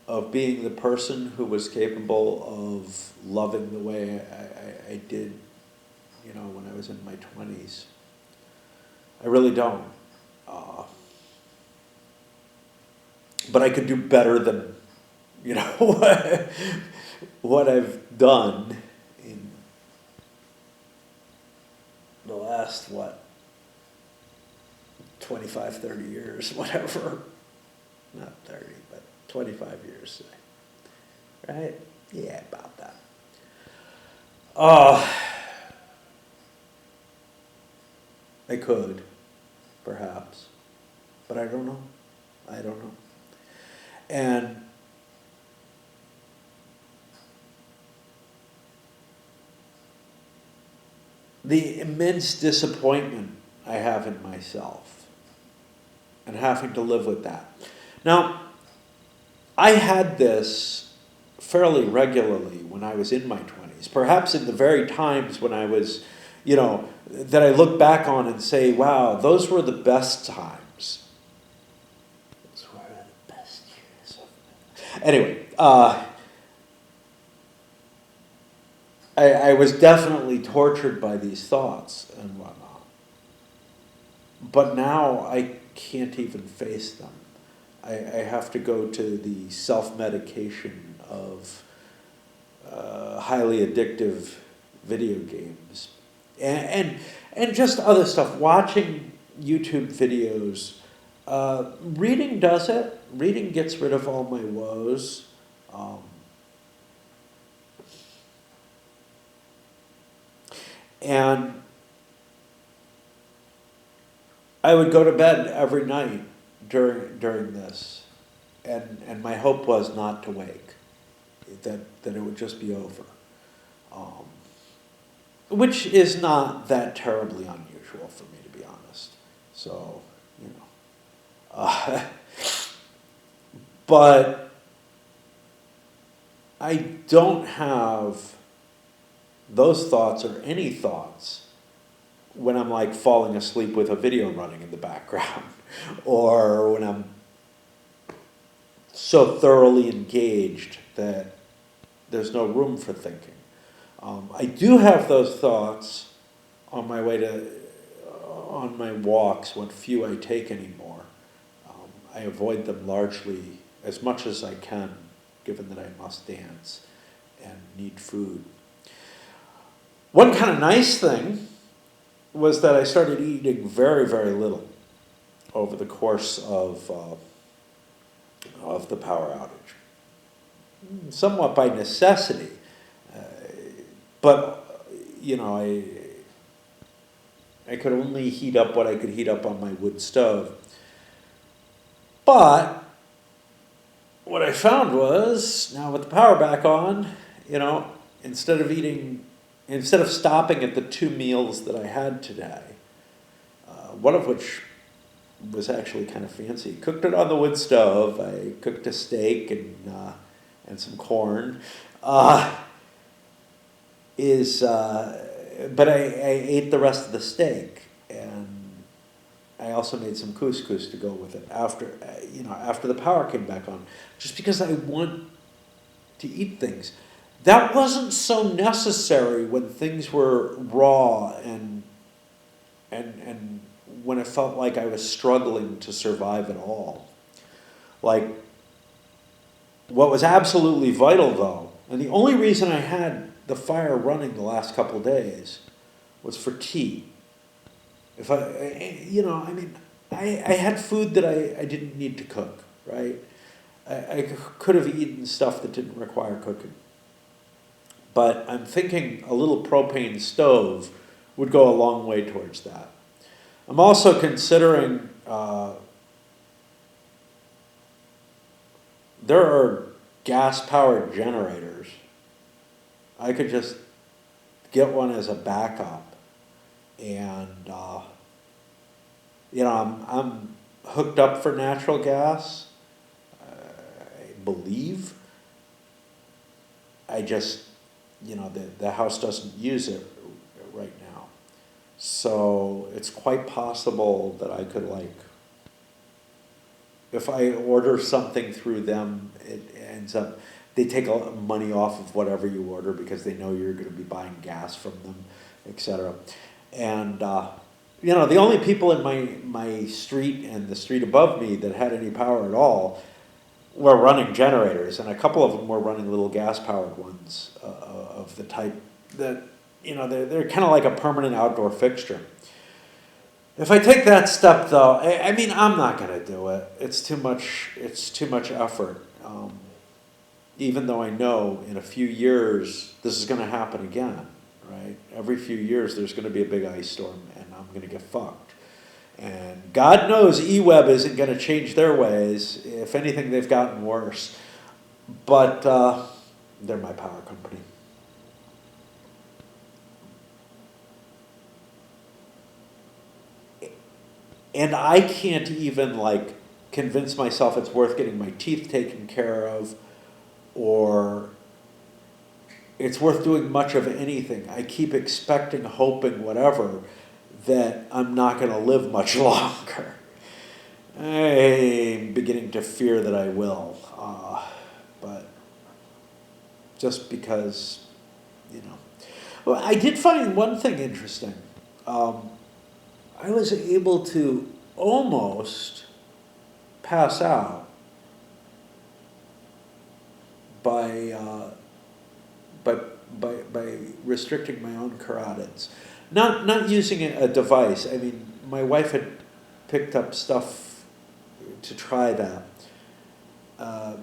of being the person who was capable of loving the way I did, you know, when I was in my 20s. I really don't. But I could do better than, you know, what I've done in the last, 25, 30 years, whatever. Not 30, but 25 years, say. Right? Yeah, about that. I could, perhaps, but I don't know. I don't know. And the immense disappointment I have in myself and having to live with that. Now, I had this fairly regularly when I was in my 20s, perhaps in the very times when I was, you know, that I look back on and say, wow, those were the best times. Those were the best years of my life. Anyway, I was definitely tortured by these thoughts and whatnot. But now I can't even face them. I have to go to the self-medication of highly addictive video games. And just other stuff. Watching YouTube videos. Reading does it. Reading gets rid of all my woes. And I would go to bed every night during this, and my hope was not to wake, that it would just be over, which is not that terribly unusual for me, to be honest. So, you know, but I don't have those thoughts or any thoughts when I'm like falling asleep with a video running in the background, or when I'm so thoroughly engaged that there's no room for thinking. I do have those thoughts on my walks, what few I take anymore. I avoid them largely as much as I can, given that I must dance and need food. One kind of nice thing was that I started eating very, very little over the course of the power outage. Somewhat by necessity, but you know, I could only heat up what I could heat up on my wood stove. But what I found was, now with the power back on, you know, instead of stopping at the 2 meals that I had today, one of which was actually kind of fancy. Cooked it on the wood stove. I cooked a steak and some corn. But I ate the rest of the steak, and I also made some couscous to go with it after the power came back on, just because I want to eat things. That wasn't so necessary when things were raw and when it felt like I was struggling to survive at all. Like, what was absolutely vital, though, and the only reason I had the fire running the last couple of days was for tea. If I had food that I didn't need to cook, right? I could have eaten stuff that didn't require cooking. But I'm thinking a little propane stove would go a long way towards that. I'm also considering, there are gas-powered generators. I could just get one as a backup, and you know, I'm hooked up for natural gas, I believe. I just, you know, the house doesn't use it right now. So it's quite possible that I could, like, if I order something through them, it ends up, they take money off of whatever you order because they know you're going to be buying gas from them, etc. And you know, the only people in my street and the street above me that had any power at all were running generators, and a couple of them were running little gas-powered ones of the type that, you know, they're kind of like a permanent outdoor fixture. If I take that step, though, I mean, I'm not going to do it. It's too much effort. Even though I know in a few years this is going to happen again, right? Every few years there's going to be a big ice storm, and I'm going to get fucked. And God knows EWEB isn't going to change their ways. If anything, they've gotten worse. But they're my power company. And I can't even, like, convince myself it's worth getting my teeth taken care of, or it's worth doing much of anything. I keep expecting, hoping, whatever, that I'm not going to live much longer. I'm beginning to fear that I will. But just because, you know. Well, I did find one thing interesting. I was able to almost pass out by restricting my own carotids. Not using a device. I mean, my wife had picked up stuff to try that.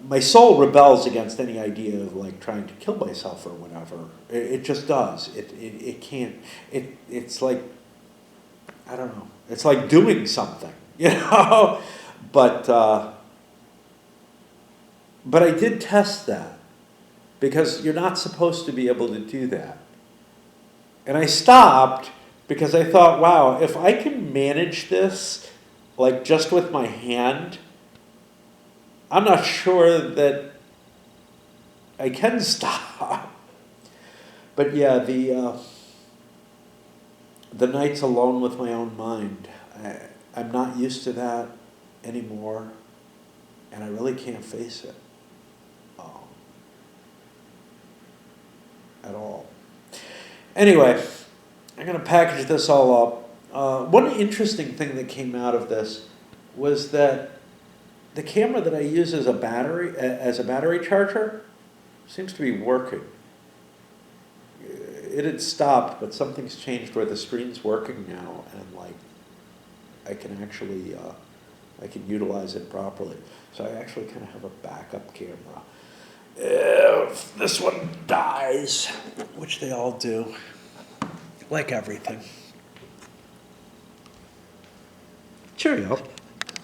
My soul rebels against any idea of, like, trying to kill myself or whatever. It just does. It can't. It's like, I don't know. It's like doing something, you know. But I did test that, because you're not supposed to be able to do that. And I stopped because I thought, wow, if I can manage this, like, just with my hand, I'm not sure that I can stop. But yeah, the nights alone with my own mind, I'm not used to that anymore, and I really can't face it at all. Anyway, I'm going to package this all up. One interesting thing that came out of this was that the camera that I use as a battery charger seems to be working. It had stopped, but something's changed where the screen's working now, and, like, I can actually I can utilize it properly. So I actually kind of have a backup camera. If this one dies, which they all do, like everything. Cheerio.